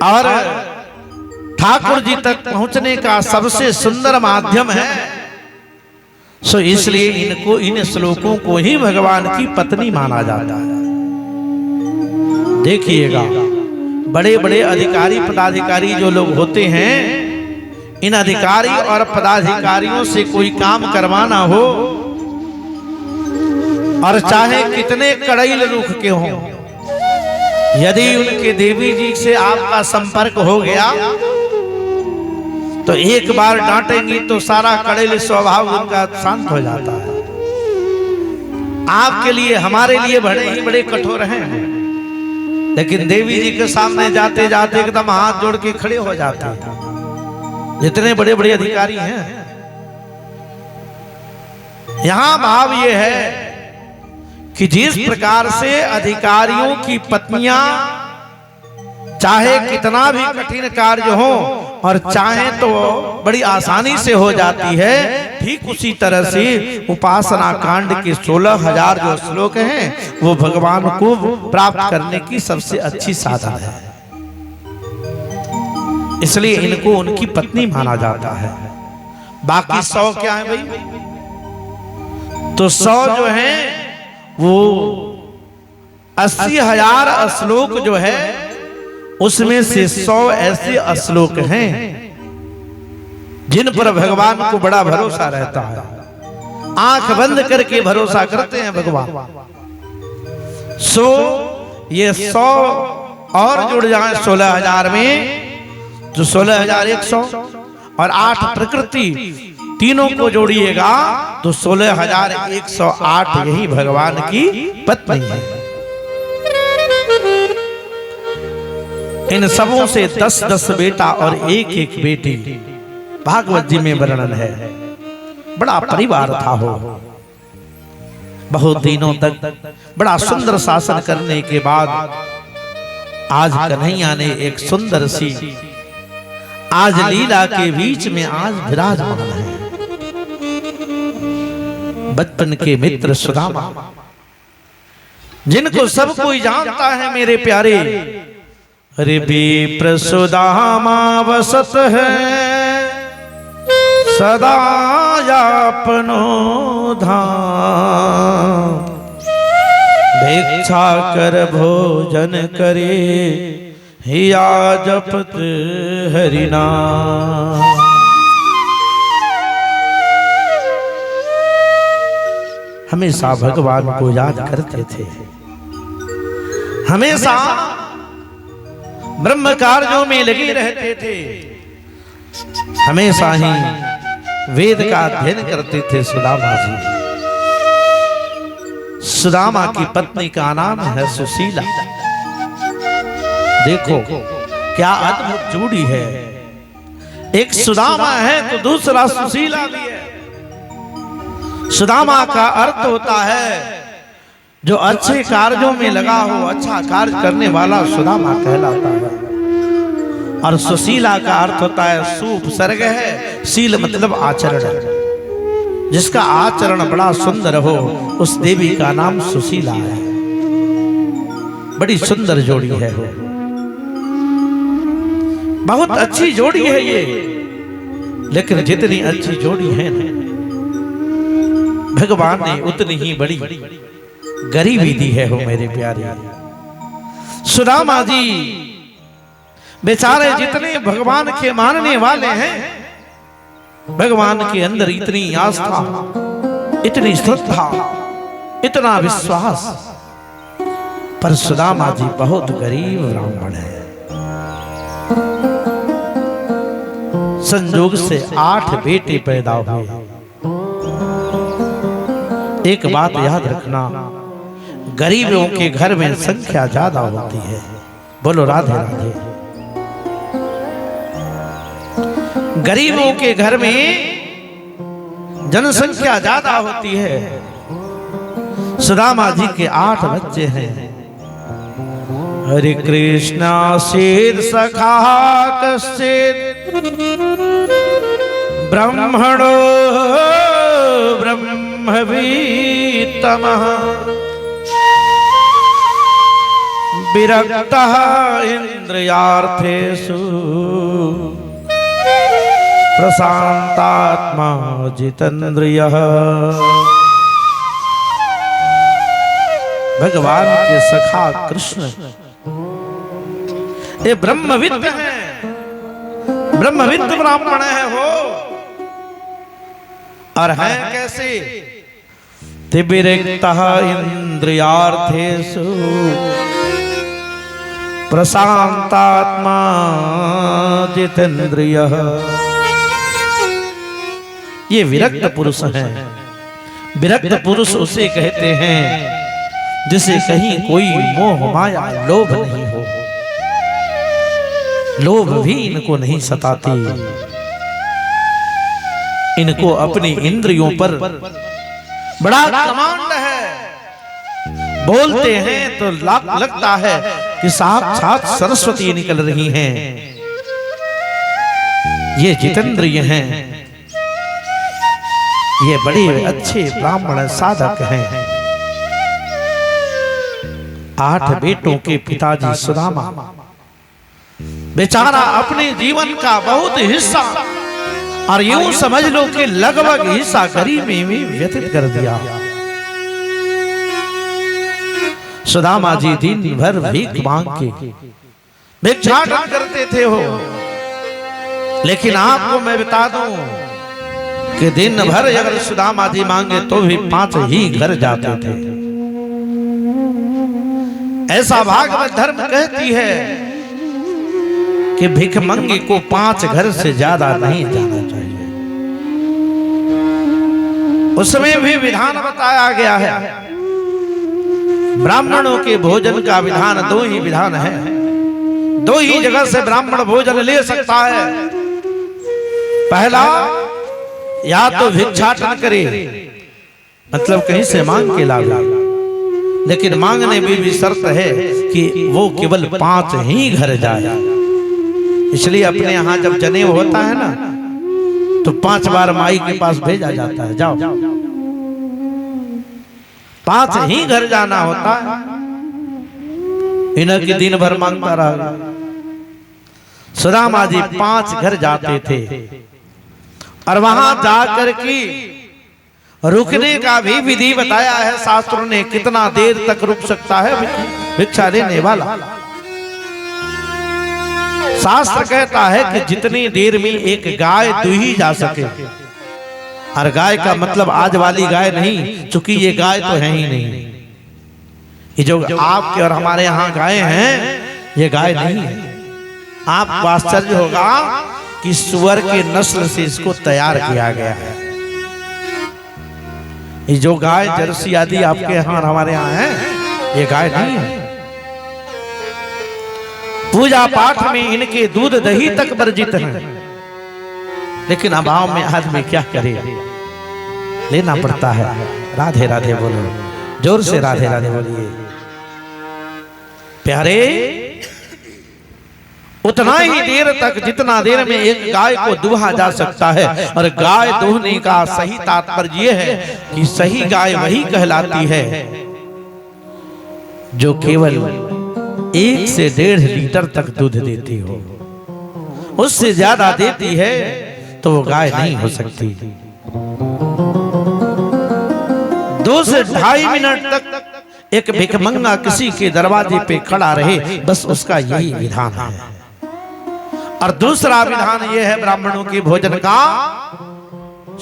और ठाकुर जी तक पहुंचने का सबसे सुंदर माध्यम है, सो इसलिए इनको, इन श्लोकों को ही भगवान की पत्नी माना जाता है। देखिएगा, बड़े बड़े अधिकारी पदाधिकारी जो लोग होते हैं, इन अधिकारी और पदाधिकारियों से कोई काम करवाना हो और चाहे कितने कड़ैल रुख के हों, यदि उनके देवी जी से आपका संपर्क हो गया तो एक बार डांटेंगी तो सारा कड़ैल स्वभाव उनका शांत हो जाता है। आपके लिए, हमारे लिए बड़े ही बड़े कठोर हैं, लेकिन देवी जी के सामने जाते जाते एकदम हाथ जोड़ के खड़े हो जाते हैं। जितने बड़े बड़े अधिकारी हैं, यहां भाव ये है कि जिस प्रकार से अधिकारियों की पत्नियां चाहे कितना भी कठिन कार्य हो और चाहे तो बड़ी आसानी से हो जाती है, ठीक उसी तरह से उपासना कांड के 16,000 जो श्लोक हैं वो भगवान को प्राप्त करने की सबसे अच्छी साधन है। इसलिए इनको उनकी पत्नी माना जाता है। बाकी 100 क्या है भाई? तो 100 जो है वो 80,000 श्लोक जो है उसमें से 100 ऐसे श्लोक हैं जिन पर भगवान को बड़ा भरोसा रहता है। आंख बंद करके भरोसा करते हैं भगवान। सो ये 100 और जुड़ जाए 16,000 में, जो 16,100 और 8 प्रकृति, तीनों को जोड़िएगा तो 16,108 यही भगवान की पत्नी है। इन सबों से 10-10 बेटा और 1-1 बेटी भागवत जी में वर्णन है। बड़ा परिवार था हो, बहुत दिनों तक बड़ा सुंदर शासन करने के बाद आज कन्हैया ने एक सुंदर सी आज लीला के बीच में आज विराजमान है। बचपन के मित्र सुदामा, जिनको सब कोई जानता है मेरे प्यारे। अरे विप्र सुदामा वसत है सदा अपनो धाम, भिक्षा कर भोजन करे, हिया जपत हरि नाम। हमेशा भगवान को याद करते थे, हमेशा ब्रह्म कार्यों में लगे रहते थे, हमेशा ही वेद का अध्ययन करते थे। सुदामा जी, सुदामा की पत्नी का नाम है सुशीला। देखो क्या अद्भुत जोड़ी है, एक सुदामा है तो दूसरा सुशीला भी है। सुदामा का अर्थ होता है जो अच्छे कार्यों में लगा हो, अच्छा कार्य करने वाला सुदामा कहलाता है। और सुशीला का अर्थ होता है सुपसर्ग है, शील मतलब आचरण, जिसका आचरण बड़ा सुंदर हो उस देवी का नाम सुशीला है। बड़ी सुंदर जोड़ी है वो, बहुत अच्छी जोड़ी है ये। लेकिन जितनी अच्छी जोड़ी है ना, भगवान ने उतनी ही बड़ी गरीबी दी है हो मेरे प्यारे। सुदामा जी बेचारे जितने भगवान के मानने वाले हैं, भगवान के अंदर इतनी आस्था, इतनी श्रद्धा, इतना विश्वास, पर सुदामा जी बहुत गरीब ब्राह्मण है। संजोग से 8 बेटे पैदा हुए। एक बात याद रखना, गरीबों के घर में संख्या ज्यादा होती है। बोलो राधे राधे। गरीबों के घर में जनसंख्या ज्यादा होती है। सुदामा जी के 8 बच्चे हैं। हरे कृष्णा शेर सखा कश्चित् ब्रह्मणो ब्रह्मवीतमः विरक्तः इंद्रियार्थेषु प्रशांतात्मा जितेन्द्रियः। भगवान के सखा कृष्ण ये ब्रह्मविद्ध है, ब्रह्मविद्ध ब्राह्मण है हो। और है कैसे? विरक्तः इंद्रियार्थेषु प्रशांतात्मा जितेन्द्रियः। ये विरक्त पुरुष है। विरक्त पुरुष उसे कहते हैं जिसे कहीं कोई मोह माया लोभ नहीं हो। लोभ भी इनको नहीं सताती। इनको अपनी इंद्रियों पर बड़ा कमांड है। बोलते हैं तो लगता है कि साक्षात सरस्वती निकल रही हैं। ये जितेंद्रिय हैं। ये बड़े अच्छे ब्राह्मण साधक हैं। 8 बेटों के पिताजी सुदामा बेचारा अपने जीवन का बहुत हिस्सा, और यूं समझ लो कि लगभग हिस्सा गरीबी में व्यतीत कर दिया। सुदामा जी दिन भर भीख मांग के भिक्षाटन करते थे हो। लेकिन आपको मैं बता दूं कि दिन भर अगर सुदामा जी मांगे तो भी 5 ही घर जाते थे। ऐसा भागवत धर्म कहती है कि भिखमंगी को 5 घर से ज्यादा नहीं जाना चाहिए। उसमें भी विधान बताया गया है। ब्राह्मणों के भोजन का विधान 2 ही विधान है। 2 ही जगह से ब्राह्मण भोजन ले सकता है। पहला, या तो भिक्षाटन करे, मतलब कहीं से मांग के लावे। लेकिन मांगने में भी शर्त है कि वो केवल 5 ही घर जाए। इसलिए अपने यहाँ जब जनेऊ होता है ना, तो 5 बार माई के पास भेजा जाता है, जाओ। 5 ही घर जाना होता है। इन्हें दिन भर मांगता रहा। सुदामा जी 5 घर जाते थे। और वहां जाकर के रुकने का भी विधि बताया है शास्त्रों ने, कितना देर तक रुक सकता है भिक्षा लेने वाला। शास्त्र कहता है कि जितनी देर में एक गाय दुही जा सके, और गाय का मतलब आज वाली गाय नहीं, क्योंकि ये गाय तो है ही नहीं। ये जो आपके और हमारे यहाँ गाय हैं, ये गाय नहीं है। आपको आश्चर्य होगा कि सुअर के नस्ल से इसको तैयार किया गया है। ये जो गाय जर्सी आदि आपके यहाँ और हमारे यहाँ है, ये गाय नहीं है। पूजा पाठ में इनके दूध दही तक वर्जित है, लेकिन अभाव में आदमी क्या करे, लेना पड़ता है। राधे राधे बोलो, जोर से राधे राधे बोलिए। प्यारे, उतना ही देर तक जितना देर में एक गाय को दुहा जा सकता है। और गाय दुहने का सही तात्पर्य यह है कि सही गाय वही कहलाती है जो केवल 1 से 1.5 लीटर तक दूध देती हो। उससे ज्यादा देती है तो वो गाय नहीं हो सकती। 2 से 2.5 मिनट तक एक भिखमंगा किसी के दरवाजे पे खड़ा रहे, बस उसका यही विधान है। और दूसरा विधान यह है ब्राह्मणों के भोजन का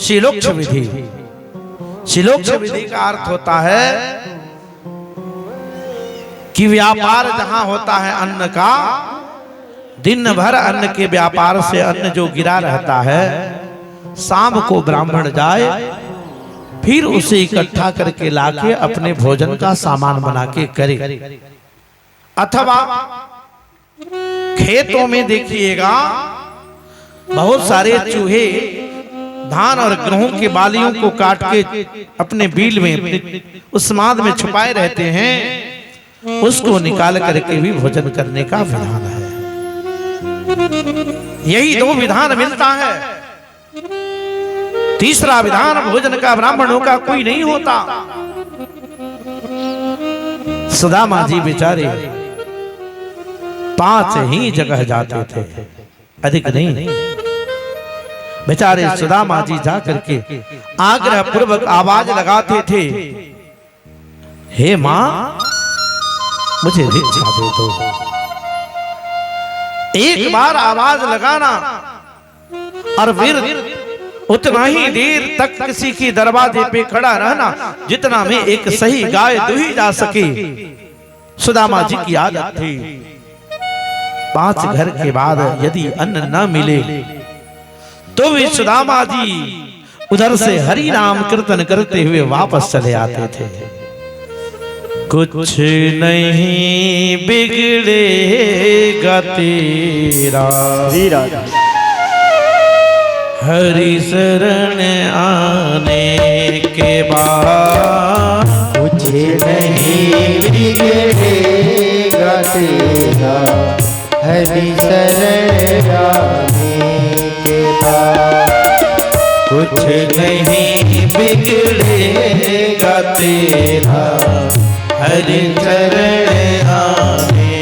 शीलोक्ष विधि। शीलोक्ष विधि का अर्थ होता है कि व्यापार जहां होता है अन्न का, दिन भर अन्न के व्यापार से अन्न जो गिरा रहता है, शाम को ब्राह्मण जाए, फिर उसे इकट्ठा करके लाके अपने भोजन का सामान बना के करे। अथवा खेतों में देखिएगा बहुत सारे चूहे धान और गेहूं के बालियों को काट के अपने बील में उस्माद में छुपाए रहते हैं, उसको निकाल करके भी भोजन करने का विधान है। यही 2 विधान मिलता है। तीसरा विधान भोजन का ब्राह्मणों का कोई नहीं होता। सुदामा जी बेचारे 5 ही जगह जाते थे, अधिक नहीं। बेचारे सुदामा जी जा करके आग्रह पूर्वक आवाज लगाते थे, हे मां मुझे भिक्षा दे दो। एक बार आवाज लगाना और फिर उतना ही देर तक किसी के दरवाजे पे खड़ा रहना जितना में एक सही गाय दुही जा सके। सुदामा जी की आदत थी 5 घर के बाद यदि अन्न न मिले तो भी सुदामा जी उधर से हरि नाम कीर्तन करते हुए वापस चले आते थे। कुछ नहीं बिगड़ेगा तेरा हरि शरण आने के बाद, कुछ नहीं बिगड़ेगा तेरा हरि शरण आने के बाद। कुछ नहीं बिगड़ेगा तेरा हरि शरण आने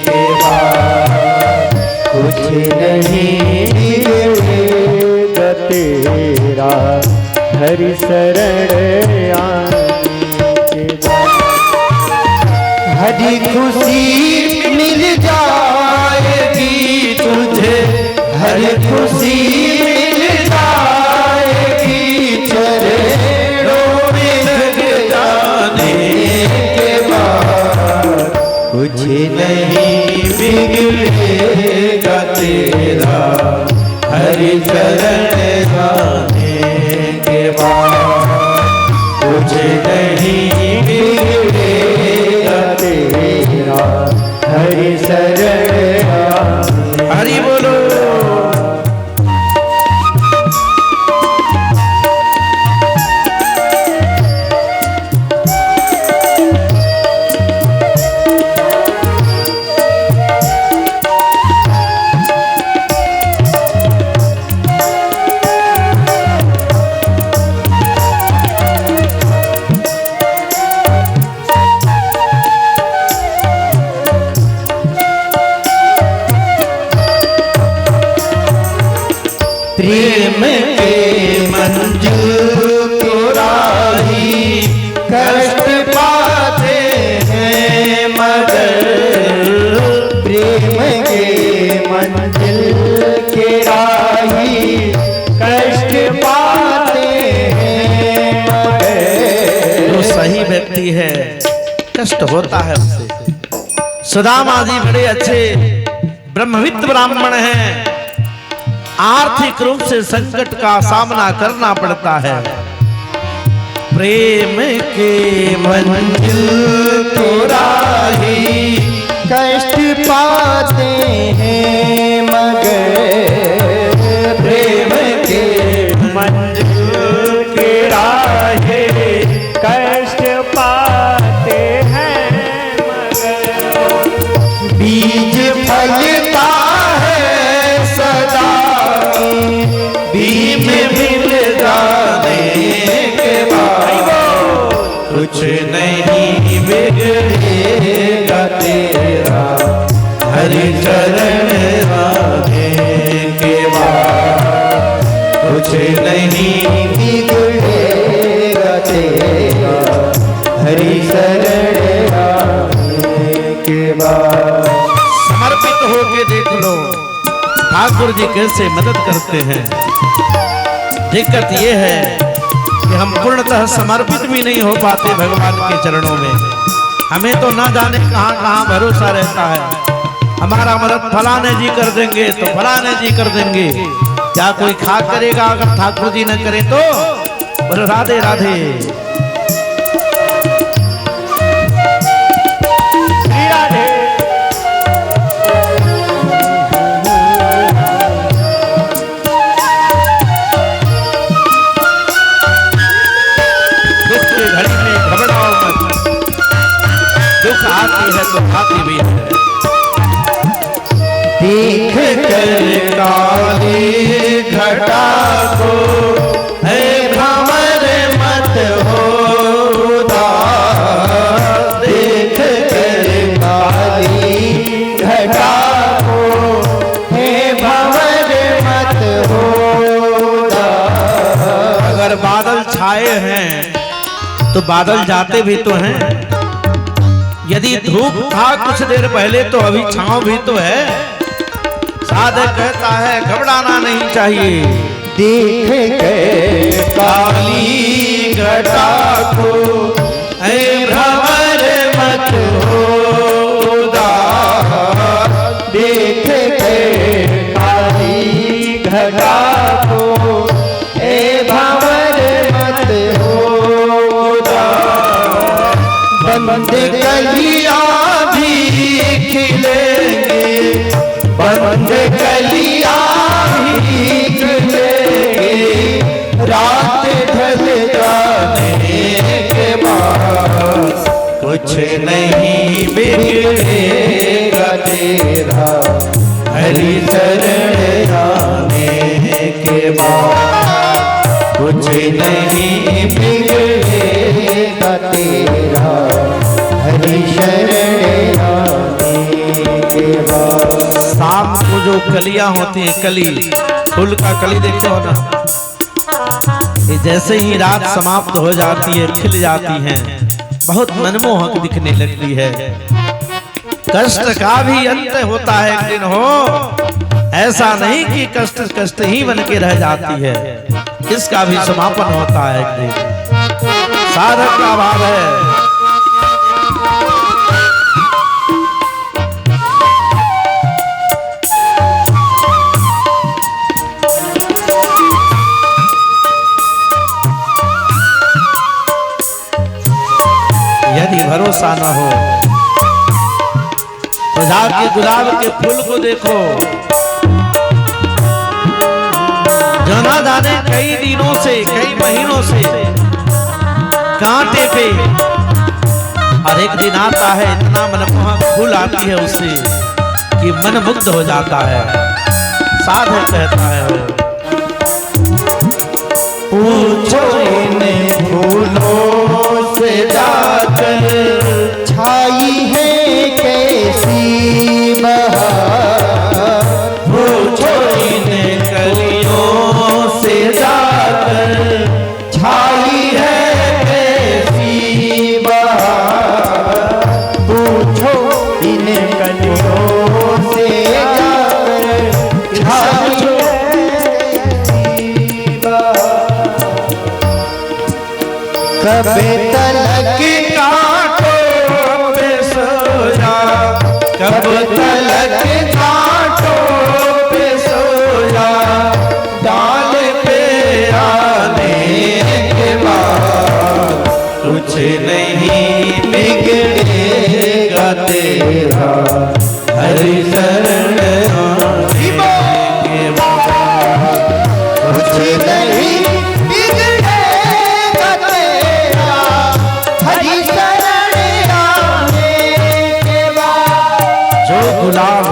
के बाद। कुछ नहीं बिगड़ेगा तेरा हरि शरण आने के बाद। हरि खुशी मिल जाएगी तुझे, हरि खुशी मिल जाएगी चरणों में लग जाने के बाद। कुछ नहीं बिगड़ेगा तेरा हरि शरण आने के बाद। कुछ नहीं बिगड़ेगा तेरा हरि शरण आने। हरि बोलो। प्रेम के मंजिल को राही कष्ट पाते हैं मगर, प्रेम के मंजिल के राही कष्ट पाते हैं मगर। जो सही व्यक्ति है कष्ट होता है उसे। सुदामा जी बड़े अच्छे ब्रह्मविद ब्राह्मण हैं, आर्थिक रूप से संकट का सामना करना पड़ता है। प्रेम के मंजिल को राही कष्ट पाते हैं मगर, प्रेम के मंजिल के राहे कष्ट पाते हैं मगर, बीज फलता है सदा बीज मिल जाने के बाद कुछ नहीं बिगड़ेगा तेरा, हरि चरण राधे के बाद कुछ नहीं बिगड़ेगा तेरा, हरि शरण आने के बाद। समर्पित होके देख लो ठाकुर जी कैसे मदद करते हैं। दिक्कत ये है कि हम पूर्णतः समर्पित भी नहीं हो पाते भगवान के चरणों में। हमें तो ना जाने कहां कहां भरोसा रहता है। हमारा मदद फलाने जी कर देंगे तो फलाने जी कर देंगे, क्या कोई खा करेगा अगर ठाकुर जी न करे तो। बोलो राधे राधे। श्री राधे। दुख की घड़ी में घबराओ मत, दुख आती है तो आती भी है। देख कर काली घटा को है भंवर मत हो उदास, देख कर काली घटा को है भंवर मत हो उदास। अगर बादल छाए हैं तो बादल जाते भी तो हैं। यदि धूप था कुछ देर पहले तो अभी छांव भी तो है। साधक कहता है घबराना नहीं चाहिए। देख के काली घटा को ऐ भंवर मत हो उदास, देख के काली घटा को ए भंवर मत हो उदास। बंद कलियां भी खिलेंगे, बंद कलियां भी खिलेंगे, रात ढल जाने के बाद कुछ नहीं बिगड़ेगा तेरा, हरि शरण आने के बाद कुछ नहीं बिगड़ेगा तेरा, हरि शरण आने के बाद। शाम को जो कलियां होती हैं, कली फूल का कली देखते हो ना, ये जैसे ही रात समाप्त हो जाती है खिल जाती हैं, बहुत मनमोहक दिखने लगती है। कष्ट का भी अंत होता है एक दिन हो, ऐसा नहीं कि कष्ट कष्ट ही बन के रह जाती है, इसका भी समापन होता है एक दिन। साधक का भाव है यदि भरोसा न हो तो जाके गुलाब के फूल को देखो, जो ना जाने कई दिनों से कई महीनों से कांटे पे, और एक दिन आता है इतना मनमोहक फूल आती है उससे कि मन मुग्ध हो जाता है। साधक कहता है पूछो इन फूलों से जाकर, छाई है कैसी बहार। पूछो इन कलियों कभी तलक कांटों पे सोया, कब तलक कांटों पे सोया, डाल पे आने के बाद कुछ नहीं बिगड़ेगा तेरा, हरि शरण आने के बाद कुछ नहीं बिगड़ेगा तेरा, हरि शरण आने के बाद। जो गुलाब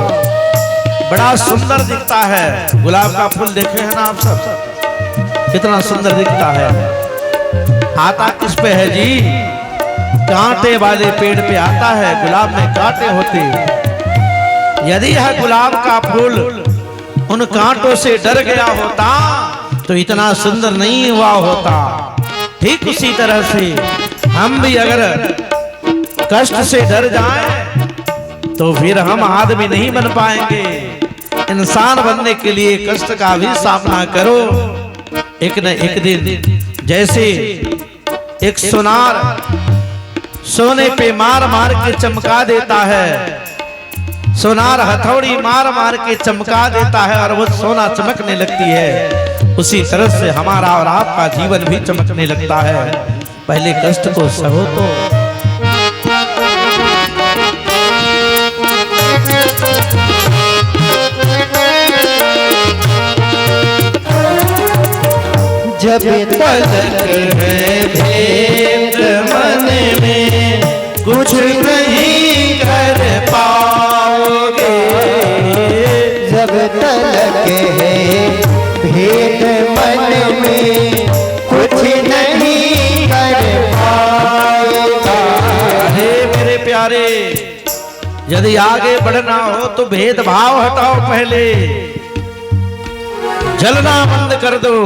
बड़ा सुंदर दिखता है, गुलाब का फूल देखे हैं ना आप सब, कितना सुंदर दिखता है, आता किस पे है जी? कांटे वाले पेड़ पे आता है, गुलाब में कांटे होते। यदि यह गुलाब का फूल उन कांटों से डर गया होता तो इतना सुंदर नहीं हुआ होता। ठीक उसी तरह से हम भी अगर कष्ट से डर जाएं तो फिर हम आदमी नहीं बन पाएंगे। इंसान बनने के लिए कष्ट का भी सामना करो। एक न एक दिन जैसे एक सोनार सोने पे मार मार के चमका देता है, सोनार हथौड़ी मार मार के चमका देता है और वो सोना चमकने लगती है, उसी तरह से हमारा और आपका जीवन भी चमकने लगता है। पहले कष्ट को सहो तो जब तलक है भेद मन में कुछ नहीं कर पाओगे, जब तलक है भेद मन में कुछ नहीं कर पाएगा। हे मेरे प्यारे, यदि आगे बढ़ना हो तो भेदभाव हटाओ, पहले जलना बंद कर दो।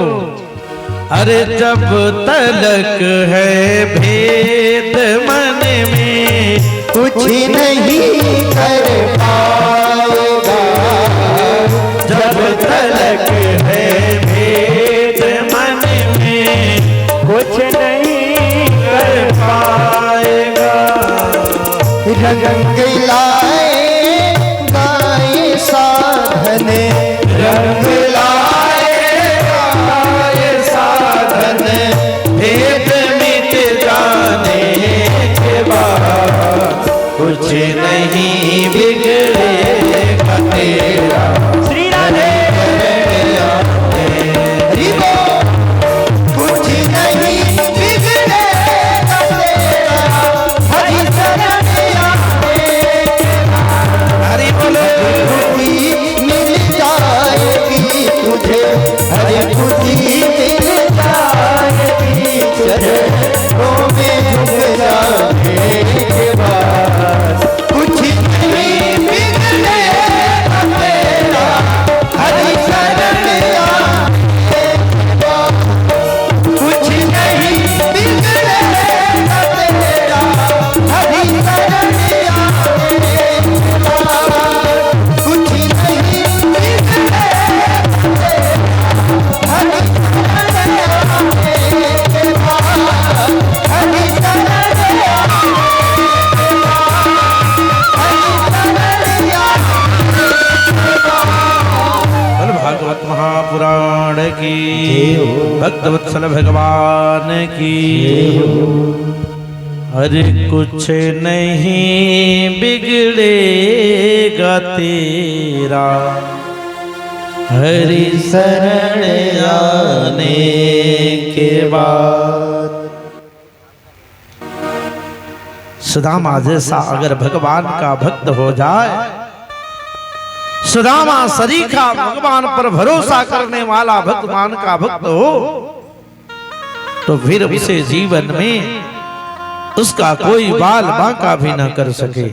अरे जब तलक है भेद मन में कुछ नहीं कर पाएगा, जब तलक है भेद मन में कुछ नहीं कर पाएगा। रंग लाए गाए साधन, रंग लाए गाए साधन, भेद मिट जाने के बाद कुछ नहीं बिगड़ेगा तेरा। श्री राधे हरिबो, कुछ नहीं बिगड़ेगा तेरा, हरि शरण आने के बाद। हरि बोलो। खुशी मिल जाएगी तुझे, हरि खुशी मिल जाएगी, चरणों में झुक जाने के बाद कुछ नहीं बिगड़ेगा तेरा, हरि शरण आने के बाद। कुछ नहीं बिगड़ेगा तेरा, हरि शरण आने के बाद। कुछ नहीं बिगड़ेगा तेरा, हरि शरण आने के बाद। हरि शरण आने के बाद, बोल भागवत महापुराण की, भक्तवत्सल भगवान की। अरे कुछ नहीं बिगड़ेगा तेरा, हरि शरण आने के बाद। सुदामा जैसा अगर भगवान का भक्त हो जाए, सुदामा सरीखा भगवान पर भरोसा करने वाला भगवान का भक्त हो, तो फिर उसे जीवन में उसका कोई बाल बांका भी न कर सके।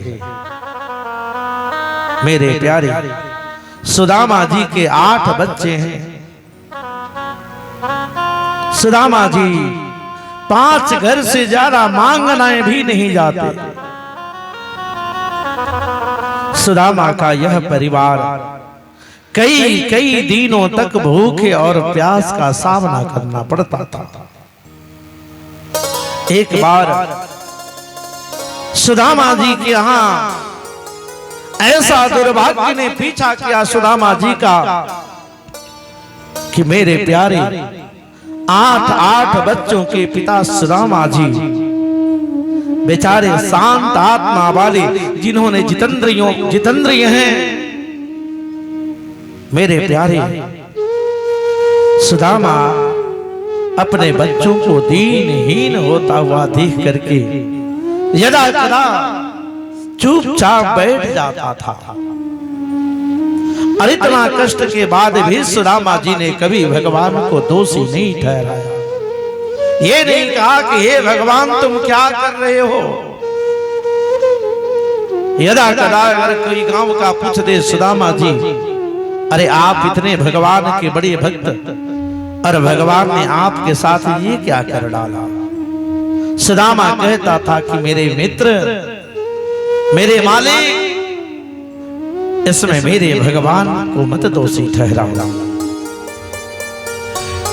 मेरे प्यारे, सुदामा जी के 8 बच्चे हैं। सुदामा जी 5 घर से ज्यादा मांगना भी नहीं जाते। सुदामा का यह परिवार कई दिनों तक भूखे और प्यास का सामना करना पड़ता था। एक बार सुदामा जी के यहां ऐसा दुर्भाग्य ने पीछा किया सुदामा जी का कि मेरे प्यारे 8 बच्चों के पिता सुदामा जी बेचारे शांत आत्मा वाले, जिन्होंने जितेंद्रिय हैं, मेरे प्यारे सुदामा अपने बच्चों को दीनहीन होता हुआ देख करके यदा कदा चुपचाप बैठ जाता था। और इतना कष्ट के बाद भी सुदामा जी ने कभी भगवान को दोषी नहीं ठहराया। ये नहीं कहा कि हे भगवान तुम क्या कर रहे हो। यदा कदा अगर कोई गांव का पूछ दे सुदामा जी, अरे आप इतने भगवान के बड़े भक्त और भगवान ने आपके साथ ये क्या कर डाला, सुदामा कहता था कि मेरे मित्र, मेरे मालिक, इसमें मेरे भगवान को मत दोषी ठहराओ,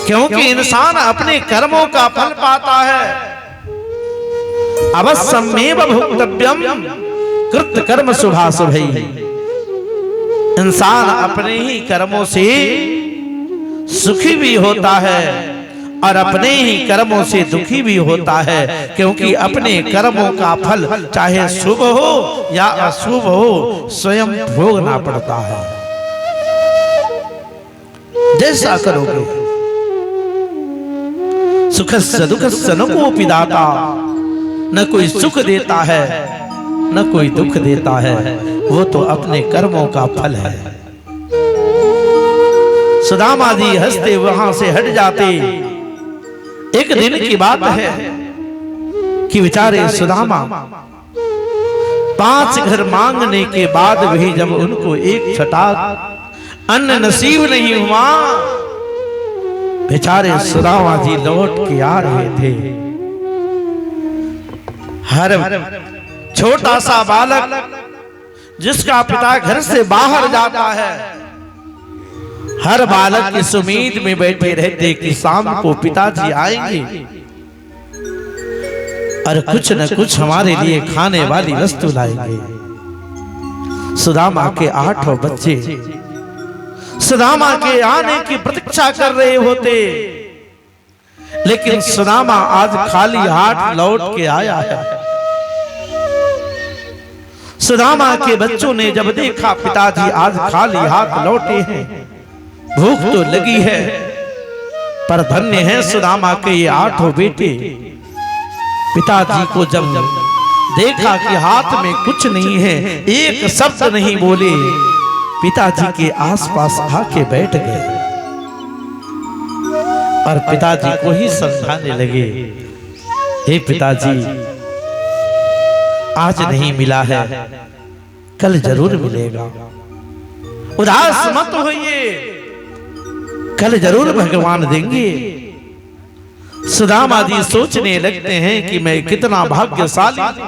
क्योंकि इंसान अपने कर्मों का फल पाता है। अवश्यमेव भोक्तव्यम कृत कर्म शुभाशुभै। इंसान अपने ही कर्मों से सुखी भी होता है और अपने ही कर्मों से दुखी भी होता है, क्योंकि अपने कर्मों का फल चाहे शुभ हो या अशुभ हो स्वयं भोगना पड़ता है। जैसा करोगे। सुखस्य दुखस्य न कोपि दाता, न कोई सुख देता है न कोई दुख देता है, वो तो अपने कर्मों का फल है। सुदामा जी हंसते वहां से हट जाते। एक दिन की बात है कि बेचारे सुदामा 5 घर मांगने के बाद भी जब उनको एक छटाक अन्न नसीब नहीं हुआ, बेचारे सुदामा जी लौट के आ रहे थे। हर छोटा सा बालक जिसका पिता घर से बाहर जाता है, हर बालक इस उम्मीद में बैठे रहते कि शाम को पिताजी आएंगे और कुछ न कुछ हमारे लिए खाने वाली वस्तु लाएंगे। सुदामा के 8 बच्चे सुदामा के आने की प्रतीक्षा कर रहे होते, लेकिन सुदामा आज खाली हाथ लौट के आया है। सुदामा के बच्चों ने जब देखा पिताजी आज खाली हाथ लौटे हैं, भूख तो लगी है, पर धन्य है सुदामा के ये 8 बेटे। पिताजी को जब देखा कि हाथ में कुछ नहीं है, एक शब्द नहीं बोले, पिताजी के आसपास आके बैठ गए और पिताजी को ही समझाने लगे, हे पिताजी, आज नहीं मिला है, कल जरूर मिलेगा, उदास मत होइए, कल जरूर भगवान देंगे। सुदामा जी सोचने लगते हैं कि मैं कितना भाग्यशाली हूं,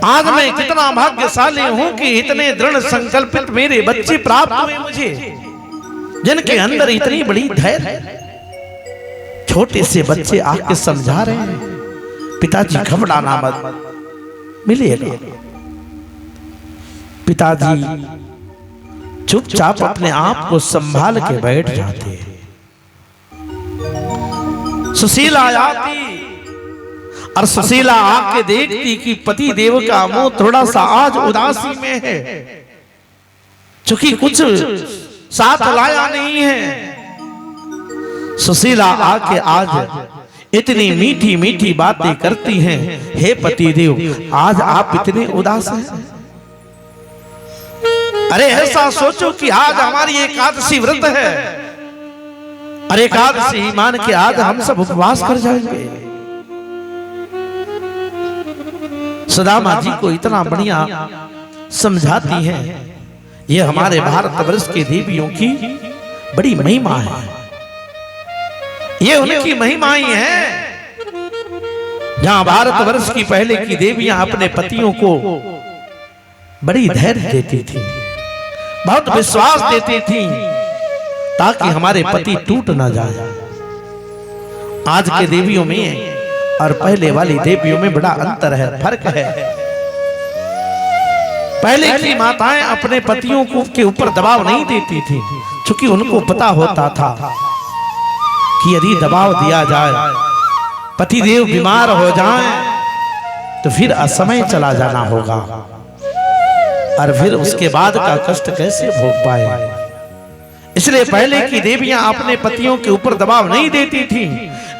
आज मैं कितना भाग्यशाली हूं कि इतने दृढ़ संकल्पित मेरे बच्चे प्राप्त हुए मुझे, जिनके अंदर इतनी बड़ी धैर्य है। छोटे से बच्चे आके समझा रहे हैं, पिताजी घबराना मत, मिलेगा। पिताजी चुपचाप अपने आप को संभाल के बैठ जाते हैं। सुशीला आती और सुशीला आके देखती कि पति देव का मुंह थोड़ा सा आज उदासी में है, चूंकि कुछ साथ लाया नहीं है। सुशीला आके आज इतनी मीठी मीठी बातें करती हैं, हे पति देव, आज आप इतने उदास हैं। अरे ऐसा सोचो कि आज हमारी एकादशी व्रत है और एकादशी मान के आज हम सब उपवास कर जाएंगे। सुदामा जी को इतना बढ़िया समझाती हैं। ये हमारे भारतवर्ष के देवियों की बड़ी महिमा है, ये उनकी महिमा ही है। जहां भारतवर्ष की पहले की देवियां अपने पतियों को बड़ी धैर्य देती थी, बहुत विश्वास देती थी, ताकि हमारे पति टूट ना जाए। आज के देवियों में और पहले वाली देवियों में बड़ा अंतर है, फर्क है। पहले की माताएं अपने पतियों को के ऊपर दबाव नहीं देती थी, क्योंकि उनको पता होता था कि यदि दबाव दिया जाए, पतिदेव बीमार हो जाएं, तो फिर असमय चला जाना होगा और फिर उसके बाद का कष्ट कैसे भोग पाए। इसलिए पहले की देवियां अपने पतियों के ऊपर दबाव नहीं देती थी,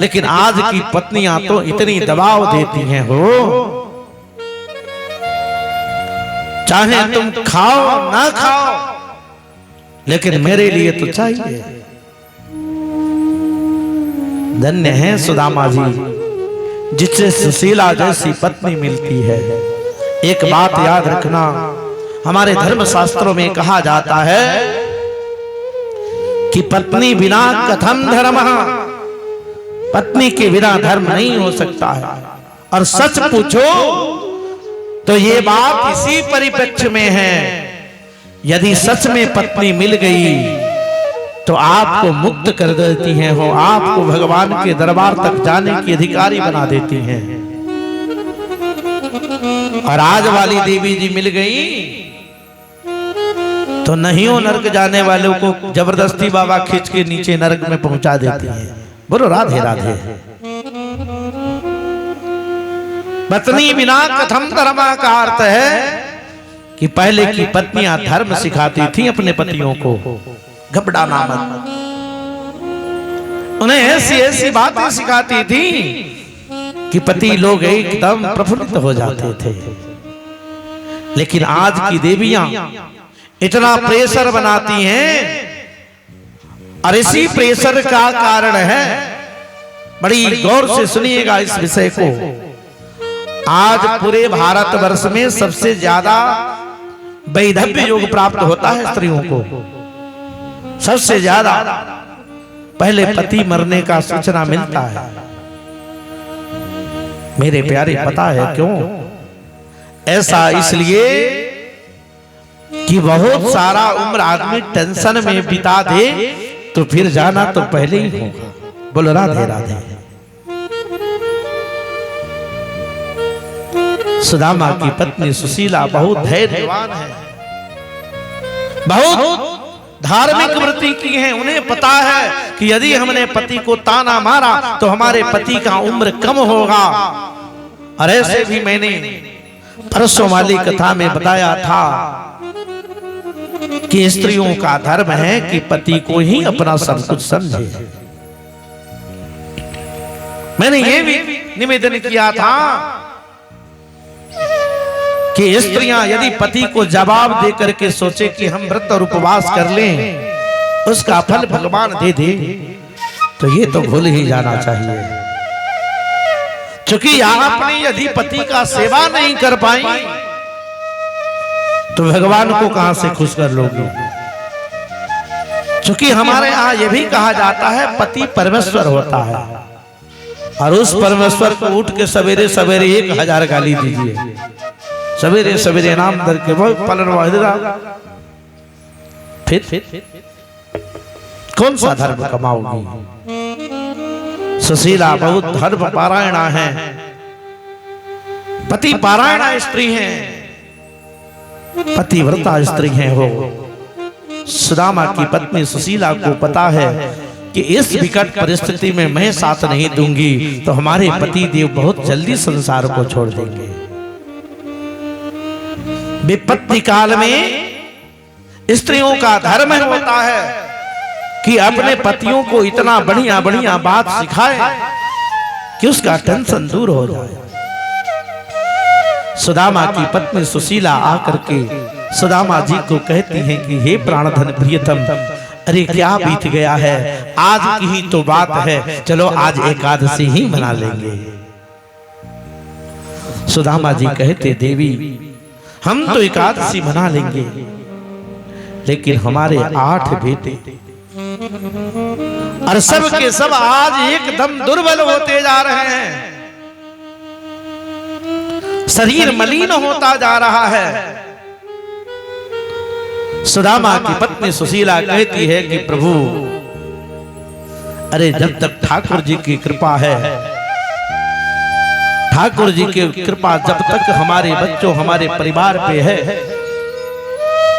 लेकिन आज की पत्नियां तो इतनी दबाव देती हैं हो, चाहे तुम खाओ ना खाओ, लेकिन मेरे लिए तो चाहिए। धन्य है सुदामा जी जिससे सुशीला जैसी पत्नी मिलती है। एक बात याद रखना, हमारे धर्म शास्त्रों में कहा जाता है कि पत्नी बिना कथम धर्म, पत्नी के बिना धर्म नहीं हो सकता है। और सच पूछो तो ये बात इसी परिप्रेक्ष्य में है, यदि सच में पत्नी मिल गई तो आपको मुक्त कर देती हैं, हो आपको भगवान के दरबार तक जाने की अधिकारी बना देती हैं। और आज वाली देवी जी मिल गई तो नहीं हो नरक जाने वालों को जबरदस्ती बाबा खींच के नीचे नरक में पहुंचा देती हैं। बोलो राधे राधे। पत्नी बिना कथम धर्म का अर्थ है कि पहले की पत्नियां धर्म सिखाती थी अपने पतियों को, घबराना मत, उन्हें ऐसी ऐसी बातें सिखाती थी कि पति लोग एकदम प्रफुल्लित हो जाते थे। लेकिन आज की देवियां इतना प्रेशर बनाती हैं, और इसी प्रेशर का कारण है, बड़ी गौर से सुनिएगा इस विषय को, आज पूरे भारतवर्ष में सबसे ज्यादा वैधव्य योग प्राप्त होता है स्त्रियों को। सबसे ज्यादा पहले पति मरने का सूचना मिलता है। मेरे प्यारे पता है क्यों? ऐसा इसलिए कि बहुत सारा उम्र आदमी टेंशन में बिता दे तो फिर जाना तो पहले ही होगा। बोलो राधे राधे। सुदामा की पत्नी सुशीला बहुत धैर्यवान है, बहुत धार्मिक वृत्ति की है। उन्हें पता है कि यदि हमने पति को ताना मारा तो हमारे पति का उम्र कम होगा। और ऐसे भी मैंने परसों वाली कथा में बताया था कि स्त्रियों का धर्म है कि पति को ही अपना सब कुछ समझे। मैंने ये भी निवेदन किया था कि स्त्रियां यदि पति को जवाब दे करके सोचे कि हम व्रत और उपवास कर लें, उसका फल भगवान दे दे, तो ये तो भूल ही जाना चाहिए। क्योंकि आपने यदि पति का सेवा नहीं कर पाई तो भगवान को कहां से खुश कर लोगे। क्योंकि हमारे यहां यह भी कहा जाता है पति परमेश्वर होता है, और उस परमेश्वर को उठ के सवेरे सवेरे 1000 गाली दीजिए, सवेरे सवेरे नाम धर के वो पलन वाहिदा, फिर कौन सा धर्म कमाओगी। सुशीला बहुत धर्म पारायणा है, पति पारायणा स्त्री है, पतिव्रता स्त्री है। वो सुदामा की पत्नी सुशीला को पता है कि इस विकट परिस्थिति में मैं साथ नहीं दूंगी तो हमारे पति देव बहुत जल्दी संसार को छोड़ देंगे। विपत्ति काल में स्त्रियों का धर्म होता है कि अपने पतियों को इतना बढ़िया बढ़िया बात सिखाए कि उसका टेंशन दूर हो जाए। सुदामा की पत्नी सुशीला आकर के सुदामा जी को कहती हैं कि हे प्राणधन प्रियतम, अरे क्या बीत गया है, आज की ही तो बात है, चलो आज एकादशी ही मना लेंगे। सुदामा जी कहते देवी हम तो एकादशी मना लेंगे, लेकिन हमारे 8 बेटे और सब के सब आज एकदम दुर्बल होते जा रहे हैं, शरीर मलिन होता जा रहा है। सुदामा की पत्नी सुशीला कहती है कि प्रभु अरे जब तक ठाकुर जी की कृपा है, ठाकुर जी की कृपा जब तक हमारे बच्चों हमारे परिवार पे है,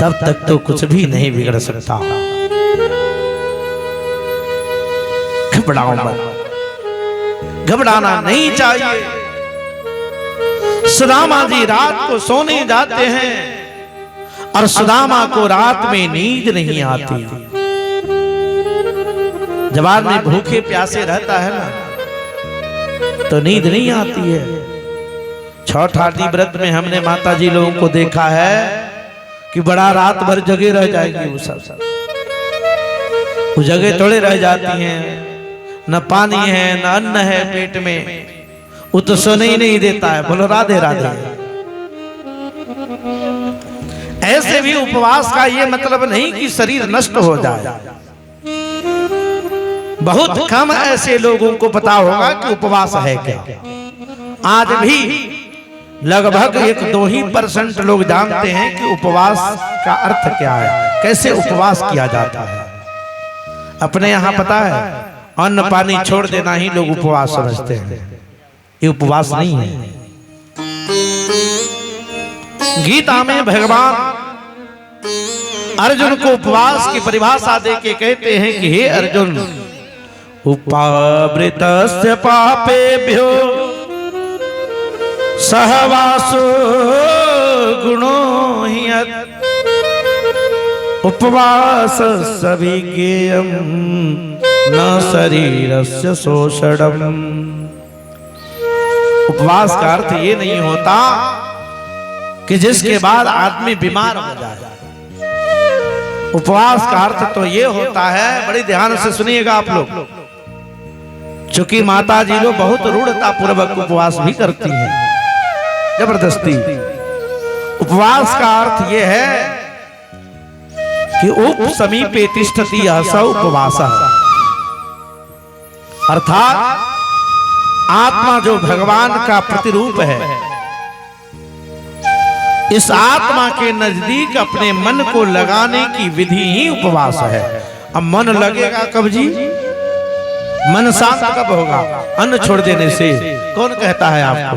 तब तक तो कुछ भी नहीं बिगड़ सकता। घबराओ मत, घबराना नहीं चाहिए। सुदामा जी रात को सोने जाते हैं और सुदामा को रात में नींद नहीं आती। जब आदमी भूखे प्यासे रहता है ना, तो नींद नहीं आती है। छठ आदि व्रत में हमने माता जी लोगों को देखा है कि बड़ा रात भर जगे रह जाएगी। वो जगह थोड़े रह जाती हैं, न पानी है न अन्न है पेट में, वो तो सोने ही नहीं देता है। बोलो राधे राधे। ऐसे भी उपवास का ये मतलब नहीं कि शरीर नष्ट हो जाए। बहुत कम ऐसे लोगों को पता होगा कि उपवास है क्या। आज भी लगभग 1-2% लोग जानते हैं कि उपवास का अर्थ क्या है, कैसे उपवास किया जाता है। अपने यहाँ पता है, अन्न पानी छोड़ देना ही लोग उपवास समझते हैं। ये उपवास नहीं है। गीता में भगवान अर्जुन को उपवास की परिभाषा देके कहते हैं कि हे अर्जुन, उपावृतस्य पापेभ्यो सहवासो गुणो ह्यत् उपवास सविज्ञेयम् न शरीरस्य शोषणम्। उपवास का अर्थ ये नहीं होता कि जिसके बाद आदमी बीमार हो जाए। उपवास का अर्थ तो ये होता है, बड़ी ध्यान से सुनिएगा आप लोग, चूंकि माता जी लोग बहुत रूढ़ता पूर्वक उपवास भी करती हैं, जबरदस्ती। उपवास का अर्थ यह है कि उप समीपे तिष्ठति स उपवासः, अर्थात आत्मा जो भगवान का प्रतिरूप है, इस आत्मा के नजदीक अपने मन को लगाने की विधि ही उपवास है। अब मन लगेगा कब जी? मन शांत कब होगा? अन्न छोड़ देने से। कौन कहता है आपको?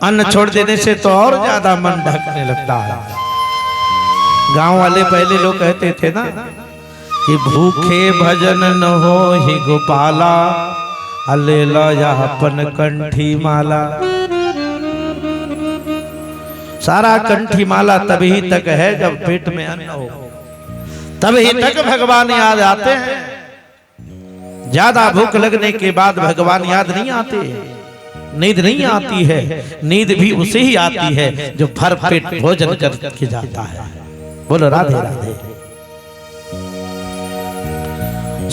अन्न छोड़ देने से तो और ज्यादा मन ढकने लगता है। गांव वाले पहले लोग कहते थे ना कि भूखे भजन न हो ही गोपाला, अलेला अपन कंठी माला। सारा कंठी माला तभी तक है जब पेट में अन्न हो, तभी तक भगवान याद आते हैं। ज्यादा भूख लगने के बाद भगवान याद नहीं आते, नींद नहीं आती है। नींद भी उसे ही आती है जो भर पेट भोजन करके जाता है। बोलो राधे राधे।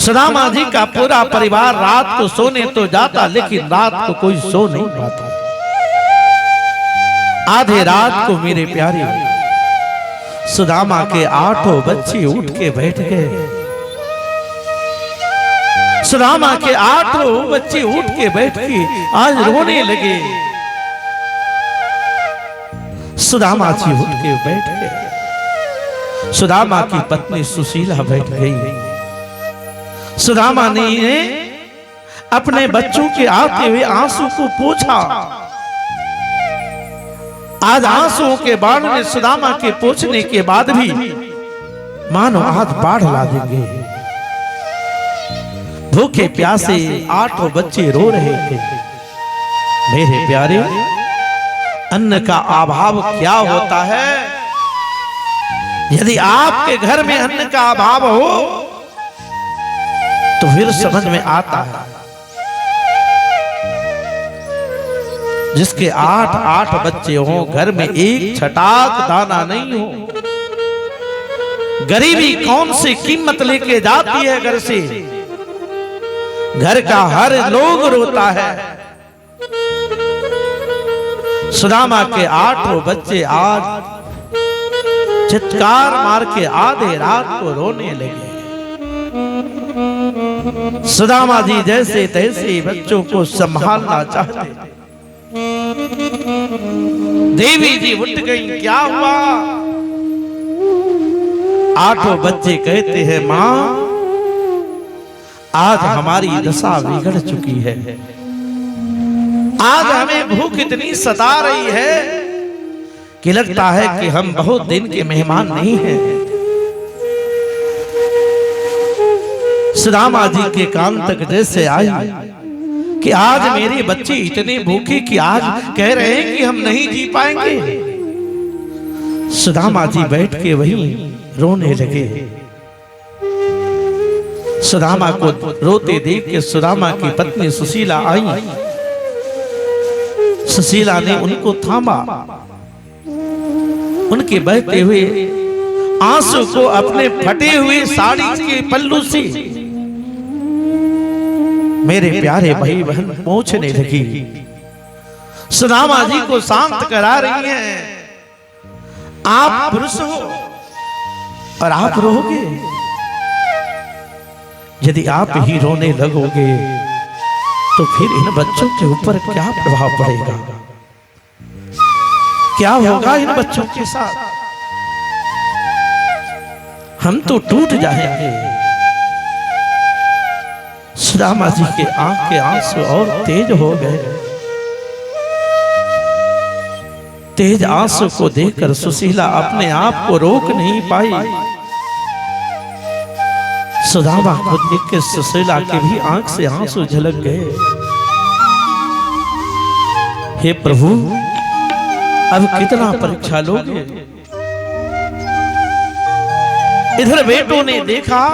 सुदामा जी का पूरा परिवार रात को सोने तो जाता, लेकिन रात को कोई सो नहीं पाता। आधे रात को मेरे प्यारे सुदामा के 8 बच्चे उठ के बैठ गए। सुदामा के 8 बच्चे उठ के बैठ के आज रोने लगे। सुदामा जी उठ के बैठ गए। सुदामा की पत्नी सुशीला बैठ गई। सुदामा ने अपने बच्चों के आते हुए आंसू को पोंछा। आज आंसुओं के बाढ़ में सुदामा के पोंछने के बाद भी मानो आज बाढ़ ला देंगे। भूखे प्यासे 8 बच्चे रो रहे थे। मेरे प्यारे, अन्न का अभाव क्या होता है? यदि आपके घर में अन्न का अभाव हो तो फिर समझ में आता है। जिसके 8 बच्चे हों, घर में एक छटाक दाना नहीं हो, गरीबी कौन सी कीमत लेके जाती है घर से। घर का हर लोग रोता है। सुदामा के 8 बच्चे आज चित्कार मार के आधे रात को रोने लगे। सुदामा जी जैसे तैसे बच्चों को संभालना चाहते। देवी जी उठ गई। क्या हुआ? 8 बच्चे कहते हैं, मां आज हमारी दशा बिगड़ चुकी है। आज हमें भूख इतनी सता रही है कि लगता है कि हम बहुत दिन के मेहमान नहीं हैं। सुदामा जी के कान तक जैसे आई कि आज मेरे बच्चे इतने भूखे कि आज कह रहे हैं कि हम नहीं जी पाएंगे। सुदामा जी बैठ के वहीं रोने लगे। सुदामा को रोते देख के सुदामा की पत्नी सुशीला आई। सुशीला ने उनको थामा, उनके बहते हुए आंसू को अपने फटे हुए साड़ी के पल्लू से मेरे प्यारे भाई बहन पोंछने लगी। सुदामा जी को शांत करा रही हैं। आप पुरुष हो और आप रोगे, यदि आप ही रोने लगोगे तो फिर इन बच्चों के ऊपर क्या प्रभाव पड़ेगा, क्या होगा इन बच्चों के साथ? हम तो टूट जाएंगे। सुदामा जी के आंख के आंसू और तेज हो गए। तेज आंसू को देखकर सुशीला अपने आप को रोक नहीं पाई। सुदामा को देख के सुशीला के भी आंख से आंसू झलक गए। हे प्रभु, अब कितना परीक्षा लोगे? इधर बेटों ने देखा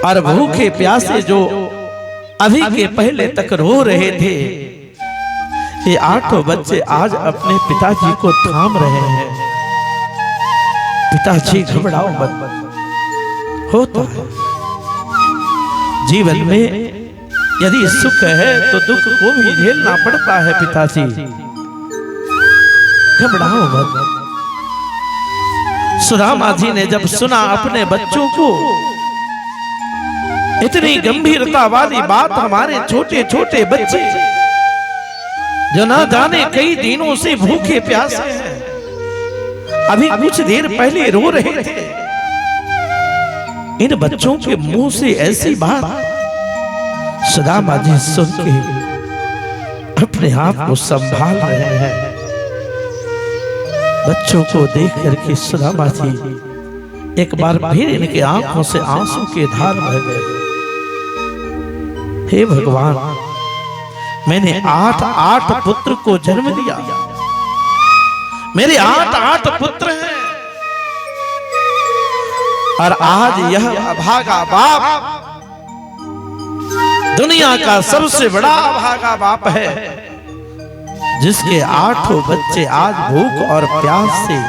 और भूखे प्यासे जो अभी के पहले तक रो रहे थे, ये 8 बच्चे आज अपने पिताजी को थाम रहे हैं। पिताजी घबराओ मत, होता है जीवन में, यदि सुख है तो दुख को भी झेलना पड़ता है। पिताजी घबराओ मत। सुदामा जी ने जब सुना अपने बच्चों को, इतनी गंभीरता वाली बात, हमारे छोटे छोटे बच्चे जो ना जाने कई दिनों से भूखे प्यासे हैं, अभी कुछ देर पहले रो रहे थे, इन बच्चों के मुंह से ऐसी बात सुदामा जी सुन के अपने आप को संभाल रहे हैं। बच्चों को देख करके सुदामा जी एक बार फिर इनके आंखों से आंसू के धार बह गए। हे भगवान, मैंने 8 पुत्र को जन्म दिया, मेरे 8 पुत्र हैं, और आज यह अभागा बाप दुनिया का सबसे बड़ा अभागा बाप है, जिसके 8 बच्चे आज भूख और प्यास से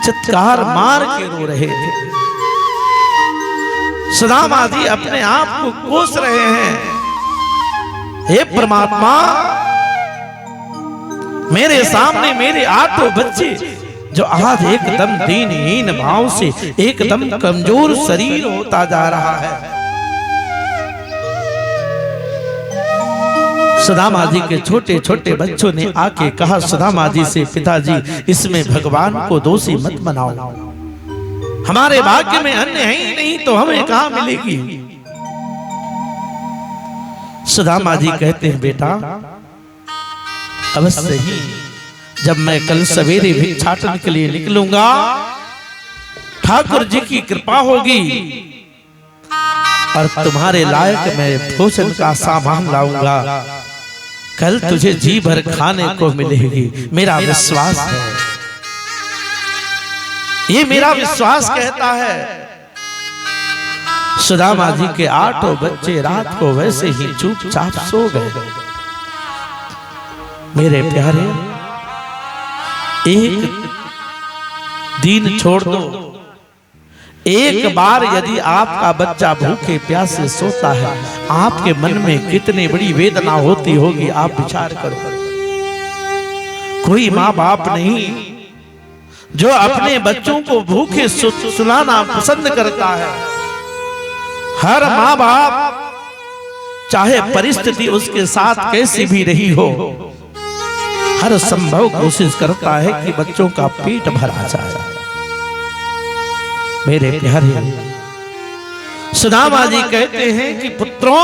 चित्कार मार के रो रहे थे। सुदामा जी अपने आप को कोस रहे हैं। हे परमात्मा, मेरे सामने मेरे 8 बच्चे जो आज एकदम दीनहीन भाव से एकदम कमजोर शरीर होता जा रहा है। सुदामा जी के छोटे छोटे बच्चों ने आके कहा सुदामा जी से, पिताजी इसमें भगवान को दोषी मत बनाओ, हमारे भाग्य में अन्न है ही नहीं तो हमें कहां मिलेगी। सुदामा जी कहते हैं, बेटा अवश्य ही जब मैं कल सवेरे भिक्षाटन के लिए निकलूंगा, ठाकुर जी की कृपा होगी और तुम्हारे लायक मैं भोजन का सामान लाऊंगा। कल तुझे जी भर खाने को मिलेगी, मेरा विश्वास है, ये मेरा विश्वास कहता है। सुदामा जी के 8 बच्चे रात को वैसे ही चुपचाप सो गए। मेरे प्यारे, एक दिन छोड़ दो, एक बार यदि आपका बच्चा भूखे प्यासे सोता है, आपके मन में कितनी बड़ी वेदना होती होगी, आप विचार करो। कोई माँ बाप नहीं जो अपने बच्चों को भूखे सुलाना पसंद करता है। हर माँ बाप चाहे परिस्थिति उसके साथ कैसी भी रही हो, हर संभव कोशिश करता है कि बच्चों का पेट भरा जाए। मेरे प्यारे, सुदामा जी कहते हैं कि पुत्रों,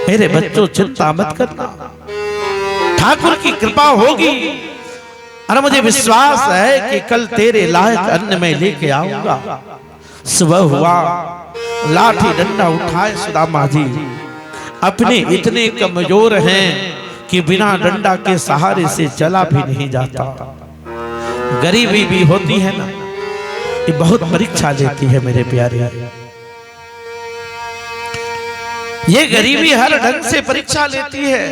मेरे बच्चों चिंता मत करना, ठाकुर की कृपा होगी और मुझे विश्वास है कि कल तेरे लायक अन्न में लेके आऊंगा। सुबह हुआ, लाठी डंडा उठाए सुदामा जी। अपने इतने कमजोर हैं कि बिना डंडा के सहारे से चला भी नहीं जाता। गरीबी भी होती है ना, ये बहुत परीक्षा लेती है मेरे प्यारे। ये गरीबी हर ढंग से परीक्षा लेती है।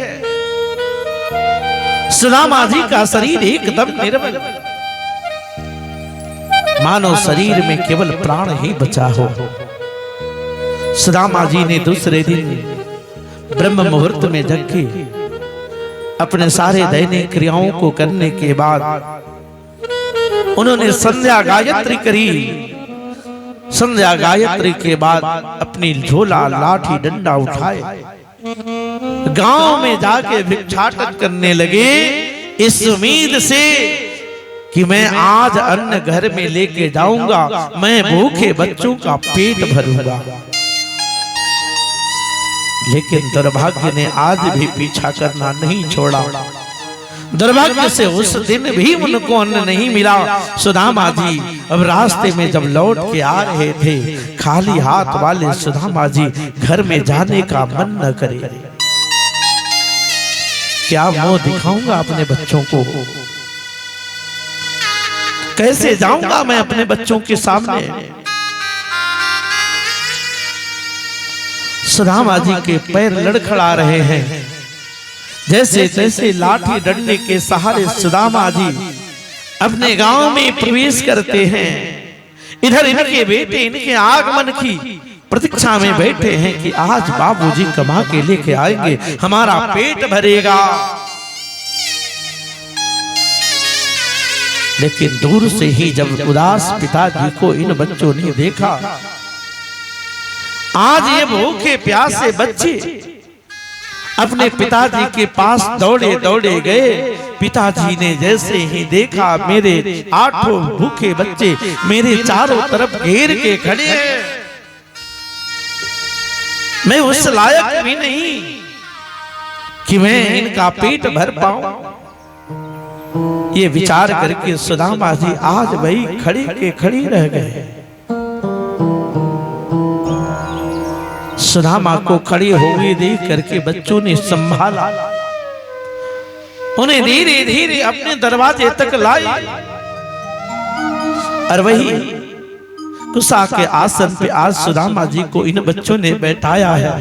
सुदामा जी का शरीर एकदम निर्बल, मानो शरीर में केवल प्राण ही बचा हो। सुदामा जी ने दूसरे दिन ब्रह्म मुहूर्त में जग के अपने सारे दैनिक क्रियाओं को करने के बाद उन्होंने संध्या गायत्री करी। संध्या गायत्री के बाद अपनी झोला लाठी डंडा उठाए गांव में जाके भिक्षाटन करने लगे, इस उम्मीद से कि मैं आज अन्न घर में लेके जाऊंगा, मैं भूखे बच्चों का पेट भरूंगा। लेकिन दुर्भाग्य ने आज भी पीछा करना नहीं छोड़ा। दुर्भाग्य से उस दिन भी उनको अन्न नहीं मिला। सुदामा जी अब रास्ते में जब लौट के आ रहे थे, खाली हाथ वाले सुदामा जी घर में जाने का मन न करे। क्या मुंह दिखाऊंगा अपने बच्चों को, कैसे जाऊंगा मैं अपने बच्चों के सामने। सुदामा जी के पैर लड़खड़ा रहे हैं। जैसे तैसे लाठी डंडे के सहारे सुदामा जी अपने गांव में प्रवेश करते हैं। इधर इनके बेटे इनके आगमन की प्रतीक्षा में बैठे हैं कि आज बाबूजी कमा के लेके आएंगे, हमारा पेट भरेगा। लेकिन दूर से ही जब उदास पिताजी को इन बच्चों ने देखा, आज ये भूखे प्यासे बच्चे अपने पिताजी के पास दौड़े दौड़े गए। पिताजी ने जैसे ही देखा मेरे 8 भूखे बच्चे मेरे चारों तरफ घेर के खड़े हैं, मैं उस लायक भी नहीं कि मैं इनका पेट भर पाऊं। ये विचार करके सुदामा जी आज वही खड़े के खड़ी रह गए। सुदामा को खड़ी हुई देख करके बच्चों ने संभाला, उन्हें धीरे धीरे अपने दरवाजे तक लाए और वही कुसा के आसन पे आज सुदामा जी को इन बच्चों ने बैठाया है।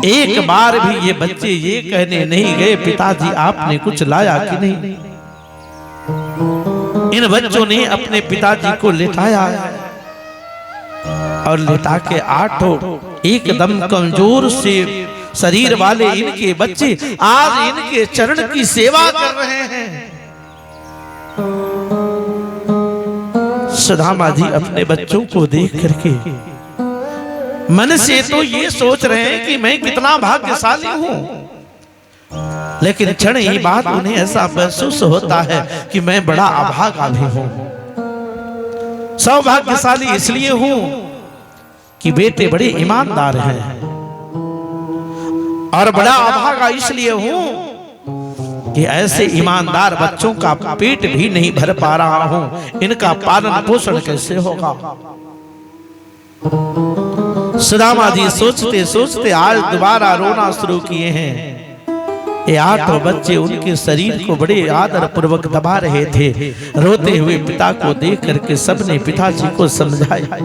एक बार भी ये बच्चे ये कहने नहीं गए पिताजी आपने कुछ लाया कि नहीं। इन बच्चों ने अपने पिताजी को लेटाया और लेटा के 8 एकदम कमजोर से शरीर वाले इनके बच्चे आज इनके चरण की सेवा कर रहे हैं। सुदामा जी अपने बच्चों को देख करके मन से तो ये सोच रहे हैं कि मैं कितना भाग्यशाली हूं, लेकिन क्षण ही बाद उन्हें ऐसा महसूस होता है कि मैं बड़ा अभागा भी हूं। सौभाग्यशाली इसलिए हूं कि बेटे बड़े ईमानदार हैं, और बड़ा अभागा इसलिए हूं कि ऐसे ईमानदार बच्चों का पेट भी नहीं भर पा रहा हूं, इनका पालन पोषण कैसे होगा। सुदामा जी सोचते सोचते आज दोबारा रोना शुरू किए हैं। ये 8 बच्चे उनके शरीर को बड़े आदर पूर्वक दबा रहे थे। रोते हुए पिता को देख करके सबने पिताजी को समझाया।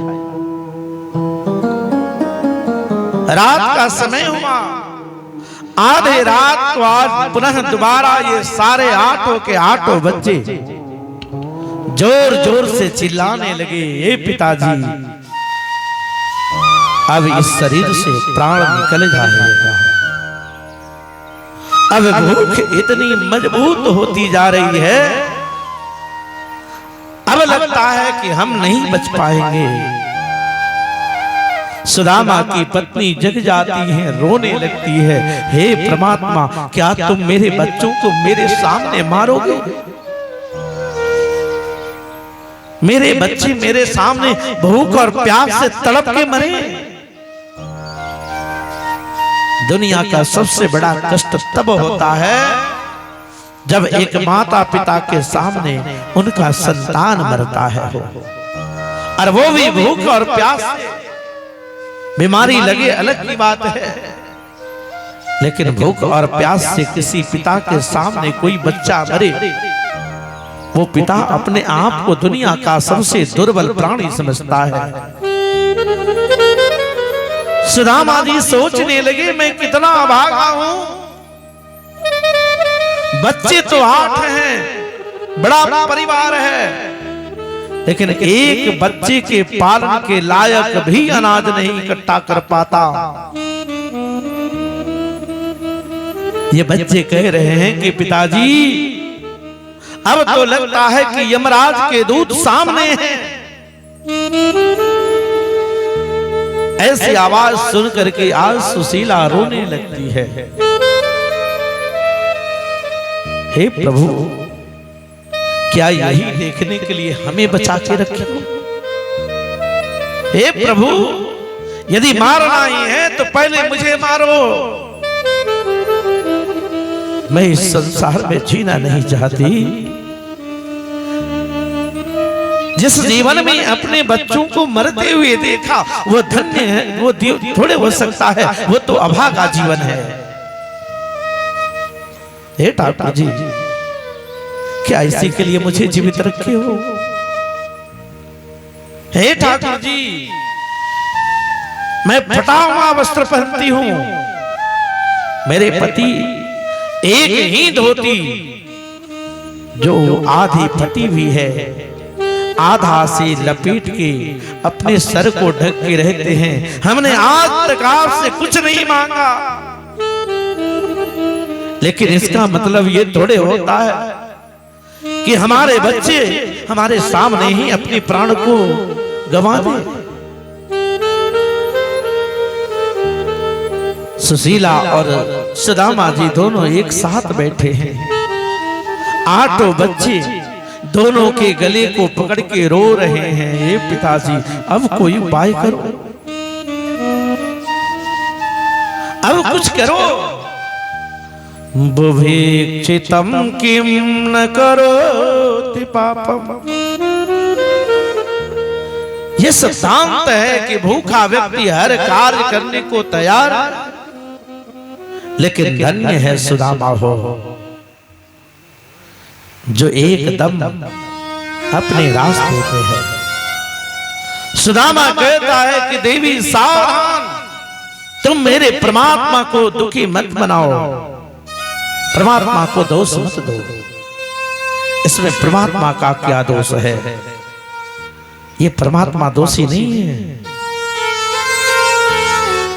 रात का समय हुआ, आधे रात को आज पुनः दोबारा ये सारे 8 के 8 बच्चे जोर जोर से चिल्लाने लगे, ये पिताजी अब इस शरीर से प्राण निकल जाएगा। अब भूख इतनी मजबूत होती जा रही है, अब लगता है कि हम नहीं बच पाएंगे। सुदामा की पत्नी जग जाती है, रोने लगती है, हे परमात्मा क्या तुम मेरे बच्चों को मेरे सामने मारोगे। मेरे बच्चे मेरे सामने भूख और प्यास से तड़प के मरे। दुनिया का सबसे बड़ा कष्ट तब होता है जब एक माता पिता के सामने उनका संतान मरता है, और वो भी भूख और प्यास से। बीमारी लगे अलग की बात है, लेकिन भूख और प्यास से किसी पिता के सामने कोई बच्चा मरे, वो पिता अपने आप को दुनिया का सबसे दुर्बल प्राणी समझता है। सुदामा जी सोचने लगे, मैं कितना अभागा हूं। बच्चे तो 8 हैं, बड़ा परिवार है, लेकिन एक बच्चे के पालन के लायक भी अनाज नहीं इकट्ठा कर पाता। ये बच्चे कह रहे हैं कि पिताजी, अब तो लगता है कि यमराज के दूत सामने हैं। ऐसी आवाज सुन करके आज सुशीला रोने लगती है। हे प्रभु, क्या यही देखने के लिए हमें बचा के रखे? हे प्रभु, यदि मारना ही है तो पहले मुझे मारो। मैं इस संसार में जीना नहीं चाहती। जिस जीवन में अपने बच्चों को मरते हुए देखा वो धन्य है, वो थोड़े हो सकता है, वो तो अभागा जीवन है। हे ठाकुर जी, क्या इसी के लिए मुझे जीवित रखे हो? हे ठाकुर जी, मैं फटा हुआ वस्त्र पहनती हूं, मेरे पति एक ही धोती जो आधी फटी हुई है, आधा से लपेट के अपने सर को ढक के रहते हैं। हमने आज तक आपसे कुछ नहीं मांगा, लेकिन इसका मतलब ये थोड़े होता है कि हमारे बच्चे हमारे सामने ही अपने प्राण को गंवा दे। सुशीला और सुदामा जी दोनों एक साथ बैठे हैं। 8 बच्चे दोनों के गले को पकड़ के रो रहे हैं। हे पिताजी, अब कोई उपाय करो, अब कुछ करो। बुभीक्षितम किम न करोति पापम। ये सिद्धांत है कि भूखा व्यक्ति हर कार्य करने को तैयार, लेकिन धन्य है सुदामा हो जो एकदम अपने रास्ते पे है। सुदामा कहता है कि देवी सावधान, तुम मेरे परमात्मा को दुखी मत बनाओ, परमात्मा को दोष मत दो। इसमें परमात्मा का क्या दोष है? ये परमात्मा दोषी नहीं है।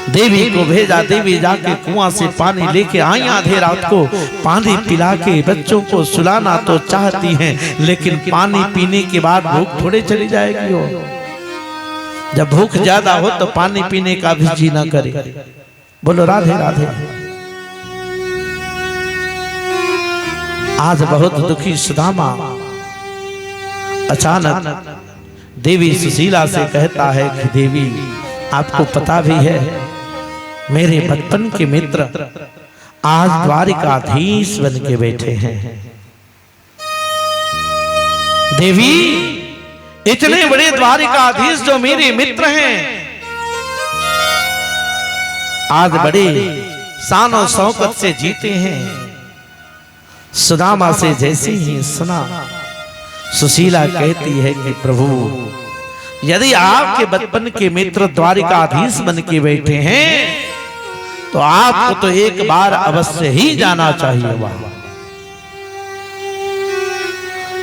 देवी को भेजा, देवी जाके कुआं से पानी लेके आई। आधे रात को पानी पिला के बच्चों को सुलाना तो चाहती हैं, लेकिन पानी पीने के बाद भूख थोड़े चली जाएगी। हो जब भूख ज्यादा हो तो पानी पीने का भी जी ना करे। बोलो राधे राधे। आज बहुत दुखी सुदामा अचानक देवी सुशीला से कहता है कि देवी, आपको पता भी है मेरे बचपन के मित्र आज द्वारिकाधीश बन के बैठे हैं। देवी, इतने बड़े द्वारिकाधीश जो मेरे मित्र हैं, आज बड़े शान और शौकत से जीते हैं। सुदामा से जैसे ही सुना, सुशीला कहती है कि प्रभु, यदि आपके बचपन के मित्र द्वारिकाधीश बन के बैठे हैं तो आपको तो एक बार अवश्य ही जाना चाहिए वहां।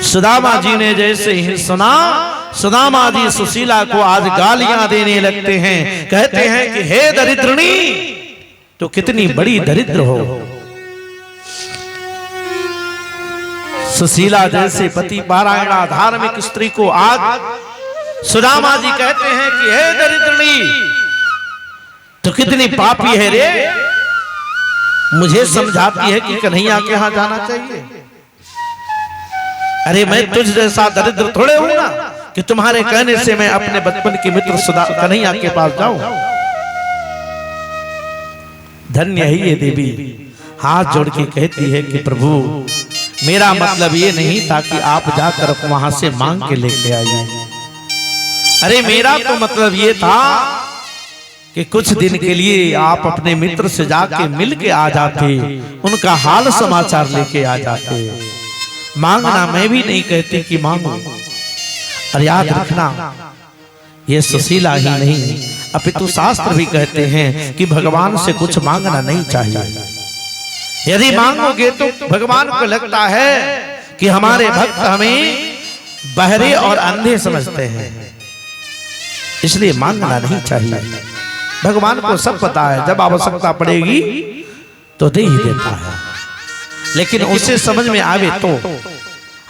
सुदामा जी ने जैसे ही सुना, सुदामा जी सुशीला को आज गालियां देने लगते हैं। कहते हैं कि हे दरिद्रनी, तो कितनी बड़ी दरिद्र हो। सुशीला जैसे पति पारायणा धार्मिक स्त्री को आज सुदामा जी कहते हैं कि हे दरिद्रनी, तो कितनी पापी है रे। मुझे समझाती है कि कन्हैया के यहां जाना चाहिए। अरे मैं तुझ जैसा दरिद्र थोड़े हूं ना, कि तुम्हारे कहने से मैं अपने बचपन के मित्र सुधा कन्हैया के पास जाऊं। धन्य है ये देवी, हाथ जोड़ के कहती है कि प्रभु मेरा मतलब ये नहीं था कि आप जाकर वहां से मांग के लेके आइए। अरे मेरा तो मतलब ये था कि कुछ दिन के लिए आप अपने मित्र से जाके मिल के आ जाते, उनका हाल समाचार लेके आ जाते। मांगना मैं भी नहीं कहती कि मांगो, और याद रखना ये सुशीला ही नहीं अपितु शास्त्र भी कहते हैं कि भगवान से कुछ मांगना नहीं चाहिए। यदि मांगोगे तो भगवान को लगता है कि हमारे भक्त हमें बहरे और अंधे समझते हैं, इसलिए मांगना नहीं चाहिए। भगवान को सब पता है, जब आवश्यकता पड़ेगी तो दे ही देता है, लेकिन उसे समझ में आवे तो,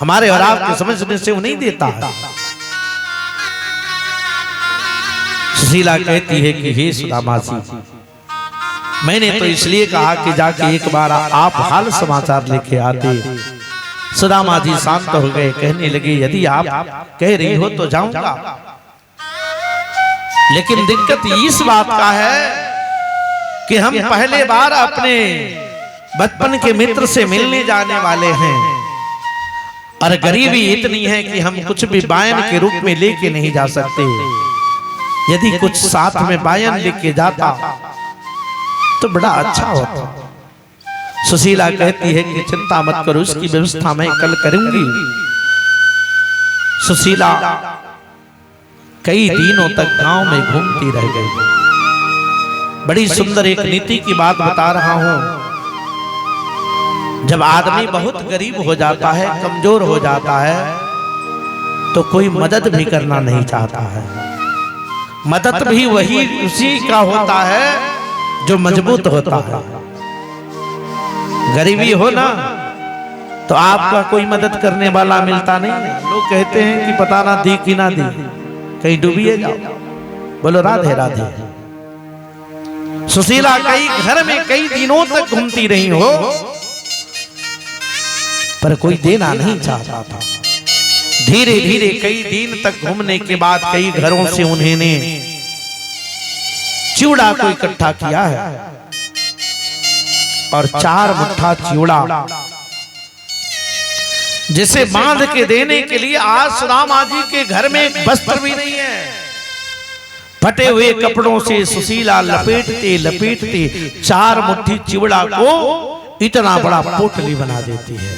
हमारे और आपके समझने से वो नहीं देता है। सुशीला कहती है कि हे सुदामा जी, मैंने तो इसलिए कहा कि जाके एक बार आप हाल समाचार लेके आते। सुदामा जी शांत हो गए, कहने लगे यदि आप कह रही हो तो जाऊंगा, लेकिन दिक्कत इस बात का है कि हम पहले बार अपने बचपन के मित्र से मिलने जाने वाले हैं, और गरीबी इतनी है कि हम कुछ भी बायन के रूप में लेके नहीं जा सकते। यदि कुछ साथ में बायन लेके जाता तो बड़ा अच्छा होता। सुशीला कहती है कि चिंता मत करो, इसकी व्यवस्था मैं कल करूंगी। सुशीला कई दिनों तक गांव में घूमती रह गई। बड़ी सुंदर एक नीति की बात बता रहा हूं। जब आदमी बहुत गरीब हो जाता है, कमजोर हो जाता है, तो कोई मदद भी करना नहीं चाहता है। मदद भी वही उसी का होता है जो मजबूत होता है। गरीबी हो ना तो आपका कोई मदद करने वाला मिलता नहीं। लोग कहते हैं कि पता ना दी कि ना दी, कहीं डूबिए जाओ। बोलो राधे राधे। सुशीला कई घर में कई दिनों तक घूमती रही हो, पर कोई देना नहीं चाहता था। धीरे धीरे कई दिन तक घूमने के बाद कई घरों से उन्होंने चिवड़ा को इकट्ठा किया है, और 4 मुट्ठा चिवड़ा जिसे बांध के देने के लिए आज सुदामा जी के घर में एक वस्त्र भी नहीं है। फटे हुए कपड़ों से सुशीला लपेटते लपेटते 4 मुट्ठी चिवड़ा को इतना बड़ा पोटली बना देती है।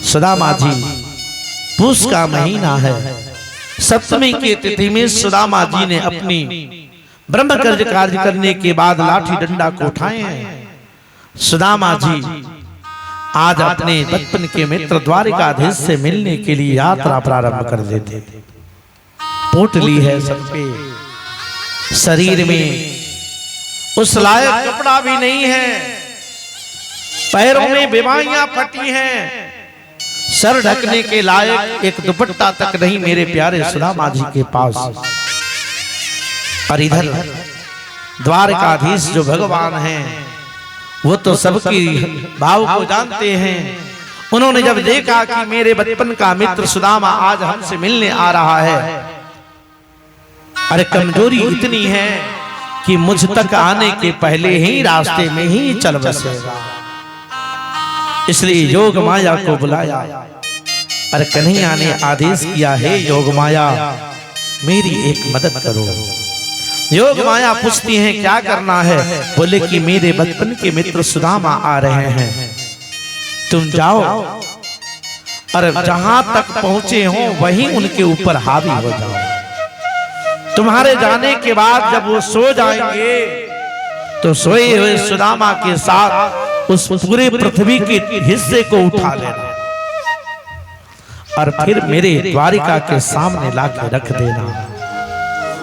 सुदामा जी, पूस का महीना है, सप्तमी की तिथि में सुदामा जी ने अपनी ब्रह्म कार्य करने के बाद लाठी डंडा को उठाए हैं। सुदामा जी आज अपने बचपन के मित्र द्वारिकाधीश से मिलने के लिए यात्रा प्रारंभ कर देते थे। पोटली है सब पे, शरीर में उस लायक कपड़ा भी नहीं है, पैरों में बीमारियां फटी हैं, सर ढकने के लायक एक दुपट्टा तक नहीं मेरे प्यारे सुदामा जी के पास। और इधर द्वारकाधीश जो भगवान हैं, वो तो सबकी भाव को जानते हैं। उन्होंने जब देखा कि मेरे बचपन का मित्र सुदामा आज हमसे मिलने आ रहा है, अरे कमजोरी इतनी है कि मुझ तक आने के पहले ही रास्ते में ही चल बसेगा, इसलिए योग माया को बुलाया। अरे कन्हैया ने आदेश किया है, योग माया मेरी एक मदद करो। योग माया पूछती हैं क्या करना है? बोले कि मेरे बचपन के मित्र सुदामा आ रहे हैं, तुम जाओ और जहां तक पहुंचे हो वहीं उनके ऊपर हावी हो जाओ। तुम्हारे जाने के बाद जब वो सो जाएंगे तो सोए हुए सुदामा के साथ उस पूरे पृथ्वी के हिस्से को उठा लेना और फिर मेरे द्वारिका के सामने लाके रख देना,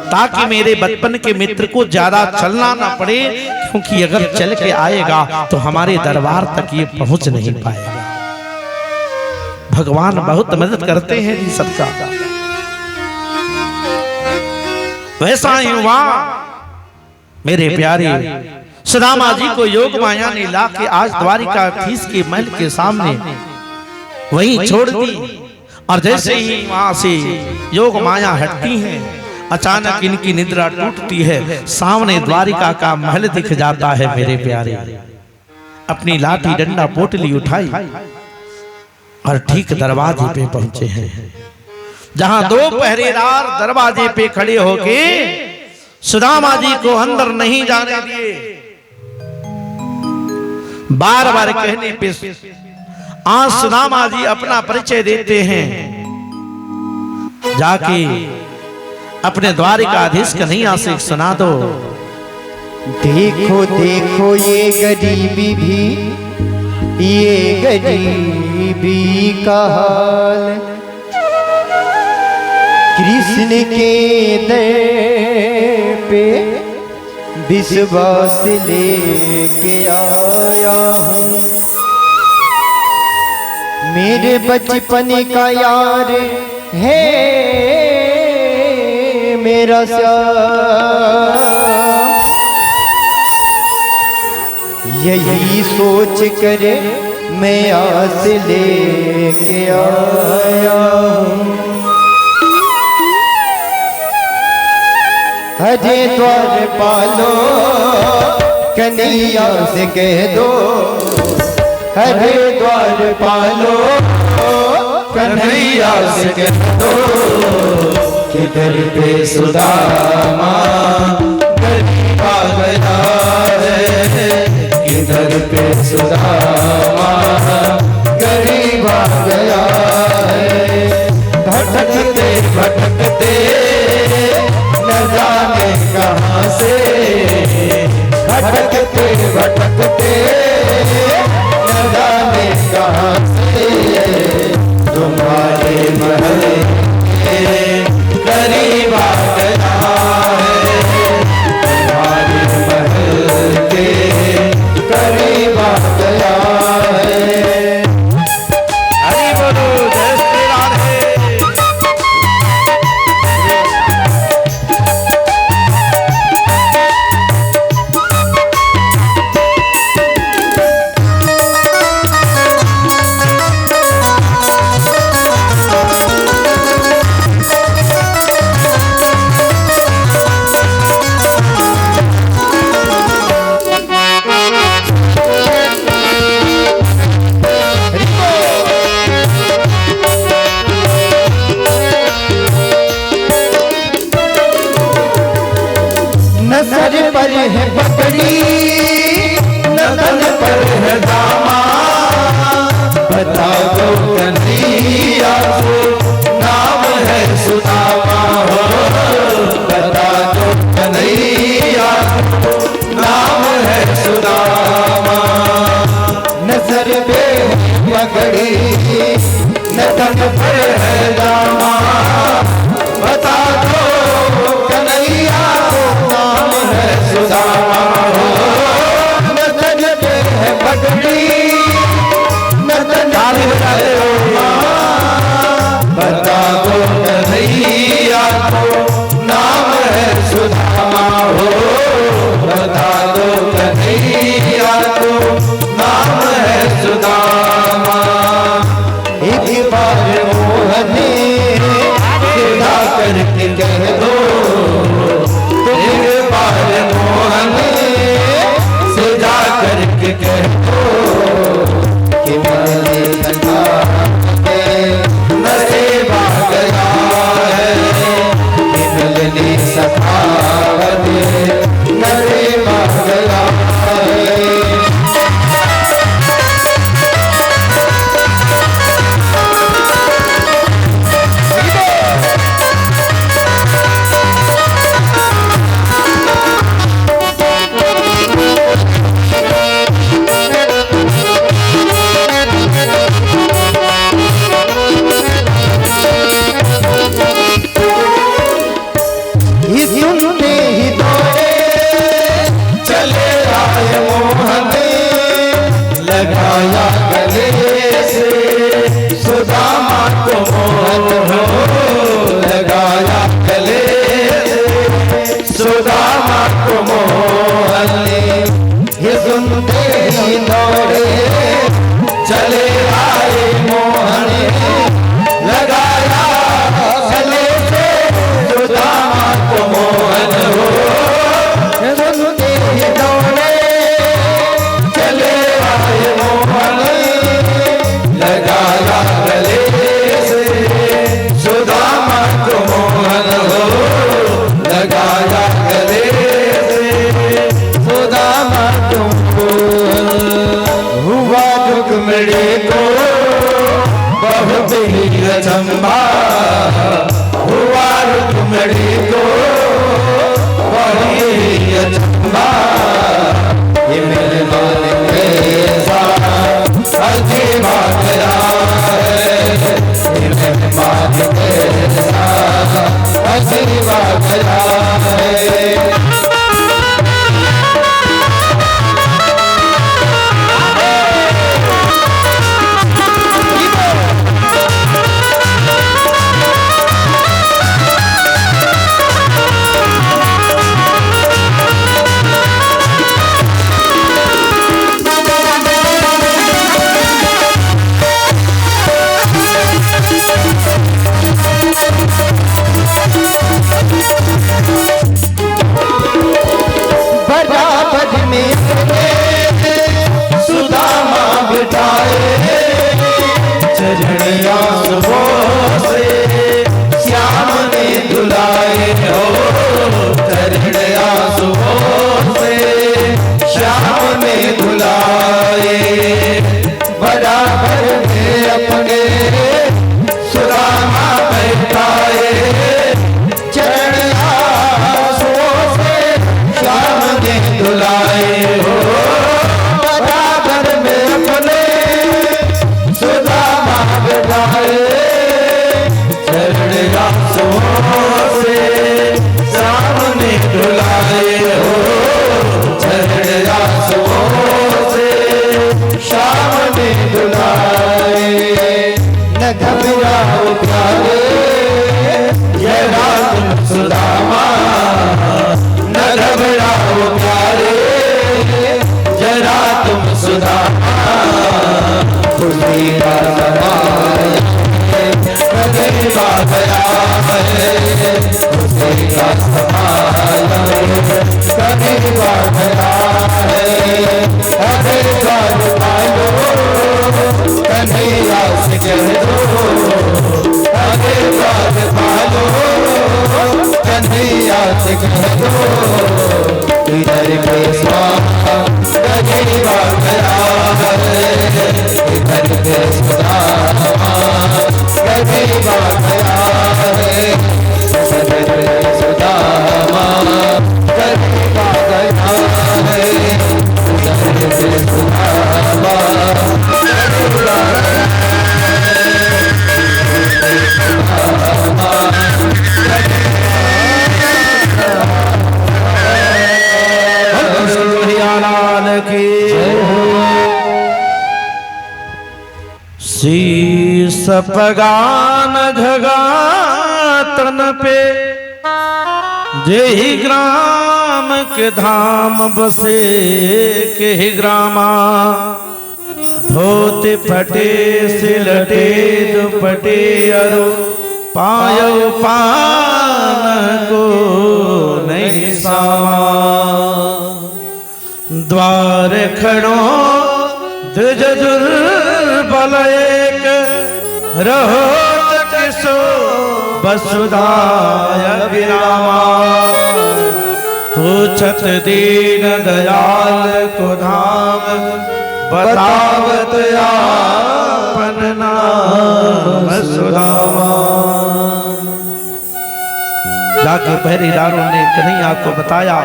ताकि मेरे बचपन के मित्र को ज्यादा चलना ना पड़े, क्योंकि अगर चल के आएगा तो हमारे दरबार तक ये पहुंच नहीं पाएगा। भगवान बहुत मदद करते हैं जी सबका। वैसा ही हुआ, मेरे प्यारे सुदामा जी को योग माया ने लाके आज द्वारिकाधीश के महल के सामने वहीं छोड़ दी और जैसे ही वहां से योग माया हटती है, अचानक इनकी निद्रा टूटती है। सामने द्वारिका का महल दिख जाता है। मेरे प्यारे, अपनी लाठी डंडा पोटली उठाई और ठीक दरवाजे पे पहुंचे हैं, जहां दो पहरेदार दरवाजे पे खड़े होके सुदामा जी को अंदर नहीं जाने दिए। बार बार कहने पे आज सुदामा जी अपना परिचय देते हैं। जाके अपने द्वारिकाधीश कन्हैया से सुना दो। देखो देखो ये गरीबी भी, ये गरीबी का हाल, कृष्ण के दर पे विश्वास लेके आया हूँ। मेरे बचपन का यार है मेरा श्याम, यही सोच कर मैं आस लेके आया हूँ। हजे द्वार पालो कन्हैया से कह दो, हरे द्वार पालो कन्हैया से कह दो, किधर पे सुदामा गरीब आ गया है, किधर पे सुदामा गरीब आ गया है। भटकते भटकते न जाने कहाँ से, भटकते भटकते न जाने कहाँ से, तुम्हारे महल करीब आ गया है, तुम्हारे महल के करीब आ गया है। हरि बोलो, जय श्री राधे। न सर पर है पगड़ी न तन पर है दामा, बता दो कन्हैया को नाम है सुदामा हो, बता दो कन्हैया को नाम है सुदामा। न सर पे है पगड़ी न तन पर है दामा, बता दो कन्हैया नाम है सुदामा हो। न तन पे है पगड़ी न तन पर है दामा, बता दो कन्हैया को नाम है सुदामा हो, बता दो कन्हैया को नाम है सुदामा। एक बार मोहने खुदा करके कह दो, एक बार मोहने से जा करके कह दो, कि मैंने लगा नसीब आ गया है, कि मिलनी सखावत नसीब आ गया है। अचंबा ये मेहमान कैसा अजीबा गया है, ये मेहमान कैसा अजीबा गया है। बराबर में सुदामा बिठाए चरणिया से श्याम ने दुलाए हो, चरणिया से श्याम ने दुलाए। बराबर में अपने सुदामा बैठाए चरणिया से श्याम ने दुलाए हो, बराबर में अपने सुदामा बैठाए चरणिया से श्याम ने दुलाए हो, चरणिया से श्याम ने दुलाए। न घबराओ प्यारे जरा तुम सुदामा, न घबराओ प्यारे जरा तुम सुदामा, खुशी का समय करीबा गया है, खुशी का समय करीबा गया है। अरे बाल पालो कन्हैया से कह दो, अरे बाल पालो कन्हैया से कह दो, इधर के स्वामी करीबा गया है, इधर के सुदामा करीबा गया है, इधर के सुदामा करीबा गया है, इधर के सुदामा करीबा गया शीस पगान घगातन पे जेहि ग्राम के धाम बसे के ही ग्रामा, धोते फटे सिलटे दुपटे अरु पायो पान को नहीं सामा। द्वार खड़ो द्विज दुर्बल एक रहोत किसो वसुधाय विरामा, पूछत दीन दयाल को धाम बतावत आपन नाम सुदामा। जाके पहरेदारों ने कन्हैया को बताया,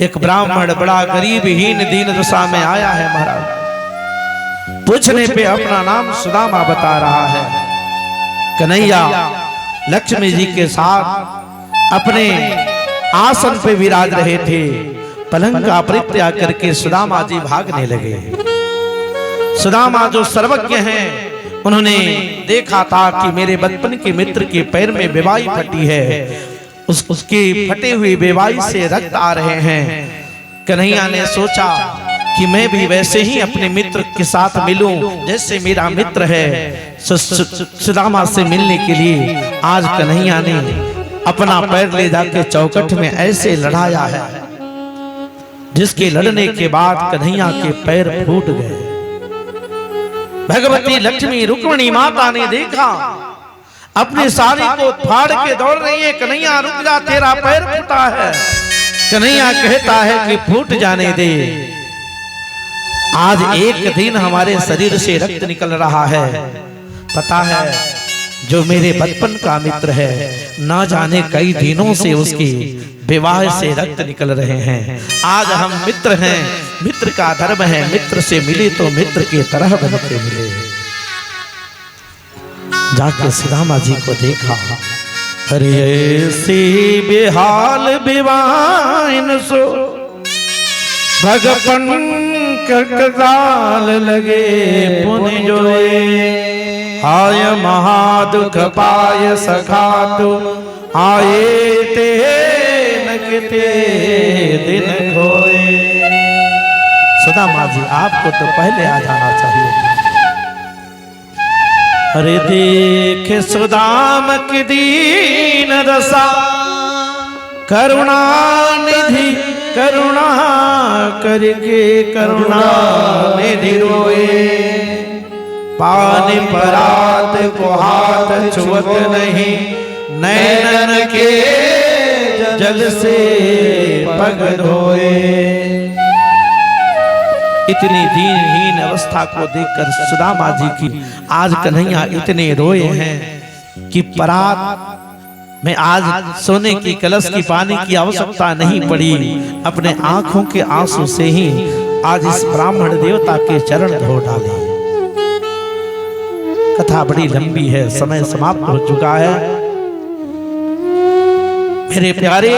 एक ब्राह्मण बड़ा गरीबहीन दीन दशा में आया है महाराज। पूछने पे अपना नाम सुदामा बता रहा है। कन्हैया लक्ष्मी जी के साथ अपने आसन पे विराज रहे थे। पलंग का परित्याग करके सुदामा जी भागने लगे। सुदामा जो सर्वज्ञ हैं, उन्होंने देखा था कि मेरे बचपन के मित्र के पैर में बेवाई फटी है, उसके फटे हुए बेवाई से रक्त आ रहे हैं। कन्हैया ने सोचा कि मैं भी वैसे ही अपने मित्र के साथ मिलूं जैसे मेरा मित्र है। सुदामा से मिलने के लिए आज कन्हैया ने अपना पैर ले जाके चौखट में ऐसे लड़ाया है, जिसके लड़ने के बाद कन्हैया के पैर फूट गए। भगवती लक्ष्मी रुक्मिणी माता ने देखा, अपनी साड़ी को फाड़ के दौड़ रही है। कन्हैया रुक जा, तेरा पैर फूटा है। कन्हैया कहता है कि फूट जाने दे, आज एक दिन हमारे शरीर से रक्त निकल रहा है। पता है जो मेरे बचपन का मित्र है, ना जाने कई दिनों से उसकी विवाह से रक्त निकल रहे हैं। आज हम मित्र हैं, मित्र का धर्म है, मित्र से मिले तो मित्र के तरह बन के मिले। जाके सुदामा जी को देखा, अरे ऐसी बेहाल विवाहिन सो भगपन ककाल लगे पुनि जोए। हाय महादुख पाय सखा तो आए ते नगते दिन खोए। सुदामा जी आपको तो पहले आ जाना चाहिए। अरे देख सुदाम की दीन दशा, करुणा निधि करुणा करके करुणा निधि रोए। पानी परात को हाथ छुअत नहीं, नैनन के जल से पग धोए। इतनी दीनहीन अवस्था को देखकर सुदामा जी की आज कन्हैया इतने रोए हैं कि परात में आज सोने की कलश की पानी की आवश्यकता नहीं पड़ी। अपने आंखों के आंसू से ही आज इस ब्राह्मण देवता के चरण धो डाले। कथा बड़ी लंबी है, समय समाप्त हो चुका है। मेरे प्यारे,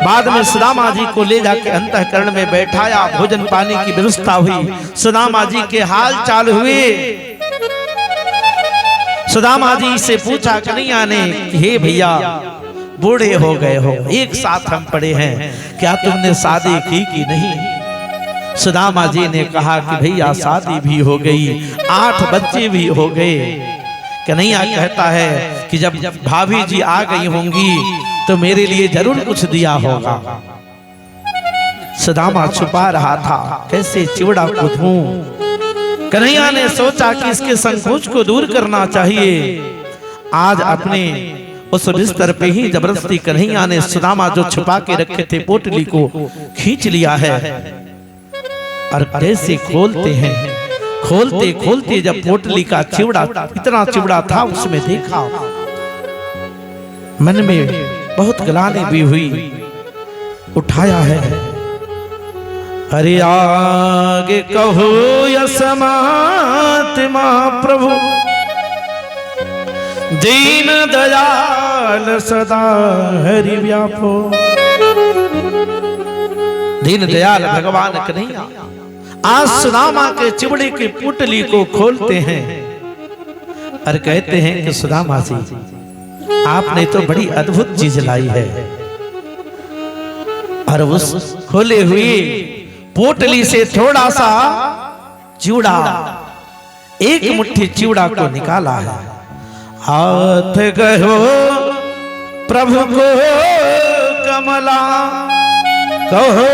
बाद में सुदामा जी को ले जाके अंतःकरण में बैठाया, भोजन पानी की व्यवस्था हुई, सुदामा जी के हाल चाल हुए। सुदामा जी से पूछा कन्हैया ने, हे भैया बूढ़े हो गए हो, एक साथ हम पड़े हैं, क्या तुमने शादी की कि नहीं? सुदामा जी ने कहा कि भैया शादी भी हो गई, 8 बच्चे भी हो गए। कन्हैया कहता है कि जब भाभी जी आ गई होंगी तो मेरे लिए जरूर कुछ दिया होगा। सुदामा छुपा रहा था, कैसे चिवड़ा को दूं। कन्हैया ने सोचा कि इसके संकोच को दूर करना चाहिए। आज अपने उस बिस्तर पे ही जबरदस्ती कन्हैया ने सुदामा जो छुपा के रखे थे पोटली को खींच लिया है और कैसे खोलते हैं। खोलते खोलते जब पोटली का चिवड़ा, इतना चिवड़ा था उसमें देखा, मन में बहुत गलानी भी हुई। उठाया है, अरे आगे कहो यसमात्मा प्रभु, दीन दयाल सदा हरि व्यापो। दीन दयाल भगवान कन्हैया आज सुदामा के चिवड़े की पुटली को खोलते हैं और कहते हैं कि सुदामा जी, आपने तो बड़ी अद्भुत चीज लाई है। और उस खोले हुए पोटली से थोड़ा सा चिवड़ा, एक मुट्ठी चिवड़ा को निकाला है। हाथ गयो प्रभु को कमला, कहो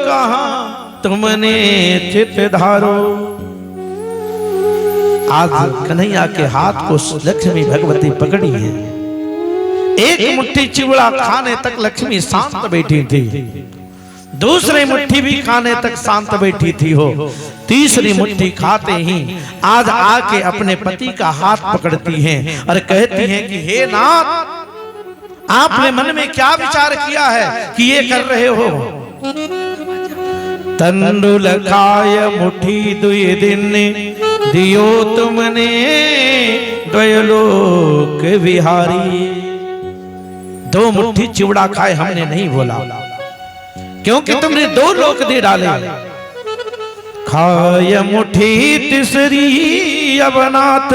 कहाँ तुमने चित धारो। आज कन्हैया के हाथ को लक्ष्मी भगवती पकड़ी है। एक मुट्ठी चिवड़ा खाने तक लक्ष्मी शांत बैठी थी, दूसरी मुट्ठी भी खाने तक शांत बैठी थी हो, तीसरी मुट्ठी खाते ही आज आके अपने पति का हाथ पकड़ती हैं और कहती हैं कि हे नाथ, आपने मन में क्या विचार किया है कि ये कर रहे हो? तंडुल खाय मुट्ठी दुई दिन, दियो तुमने द्वयलोक विहारी। 2 मुट्ठी चिवड़ा खाए हमने नहीं बोला, क्योंकि तुमने 2 लोक दे डाले। खाय मुट्ठी तीसरी अबनाथ,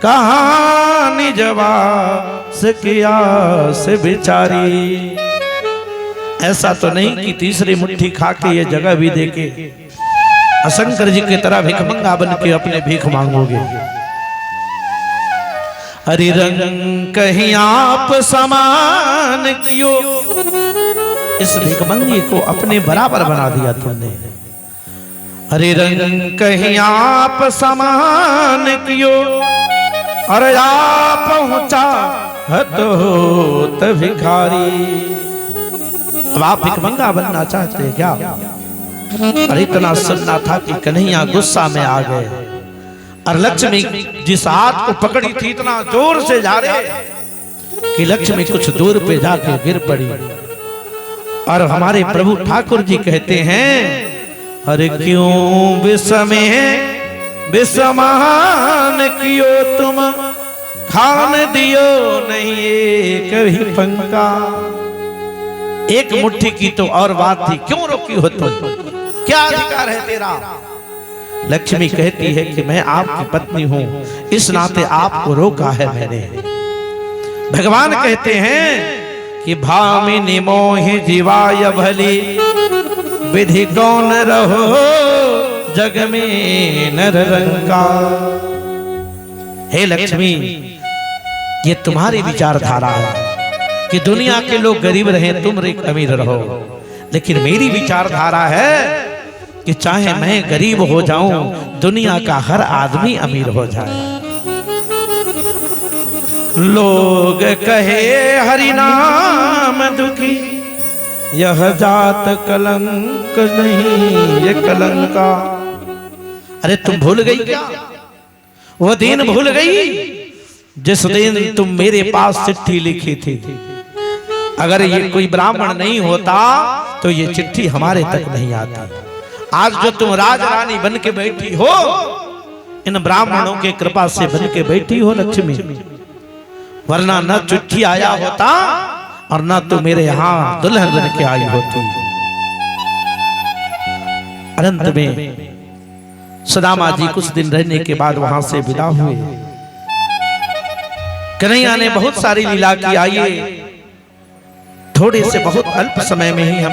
कहाँ निजवास किया से बिचारी। ऐसा तो नहीं कि तीसरी मुट्ठी खा के ये जगह भी देके शंकर जी की तरह भिखमंगा बन के अपने भीख मांगोगे। हरि रंग कहीं आप समान कियो, इस भिखमंगी को अपने बराबर बना दिया तुमने। हरि रंग कहीं आप समान कियो, अरे आप पहुंचा हत होत भिखारी। अब आप भिखमंगा बनना चाहते हैं क्या? और इतना सुनना था कि कन्हैया गुस्सा में आ गए और लक्ष्मी जिस हाथ को पकड़ी थी इतना जोर से जा रहे कि लक्ष्मी कुछ दूर पे जाके गिर पड़ी और हमारे प्रभु ठाकुर जी कहते हैं, अरे क्यों विषमे विषमान कियो तुम, खान दियो नहीं एक ही पंका। एक मुट्ठी की तो और बात थी, क्यों रोकी हो तुम, क्या अधिकार है तेरा? लक्ष्मी कहती है कि मैं आपकी पत्नी हूं, इस नाते आपको रोका है मैंने। भगवान कहते हैं कि भामिनी मोहि जीवाय भली, विधि कौन रहो जग में नर रंका। हे लक्ष्मी, ये तुम्हारी विचारधारा है कि दुनिया के लोग गरीब रहे, तुम अमीर रहो, लेकिन मेरी विचारधारा है कि चाहे मैं गरीब हो जाऊं, दुनिया का हर आदमी अमीर हो जाए। लोग कहे हरि नाम दुखी, यह जात कलंक नहीं ये कलंका। अरे तुम भूल गई क्या? वो दिन भूल गई जिस दिन तुम मेरे पास चिट्ठी लिखी थी। अगर ये कोई ब्राह्मण नहीं होता तो ये चिट्ठी हमारे तक नहीं आती। आज जो तुम राज रानी बन के बैठी हो, इन ब्राह्मणों के कृपा से बन के बैठी हो लक्ष्मी, वरना न चिट्ठी आया होता और न तो मेरे यहाँ दुल्हन बन के आई होती। अनंत में सुदामा जी कुछ दिन रहने के बाद वहां से विदा हुए। कन्हैया ने बहुत सारी लीला की। आइए थोड़े से बहुत अल्प समय में ही हम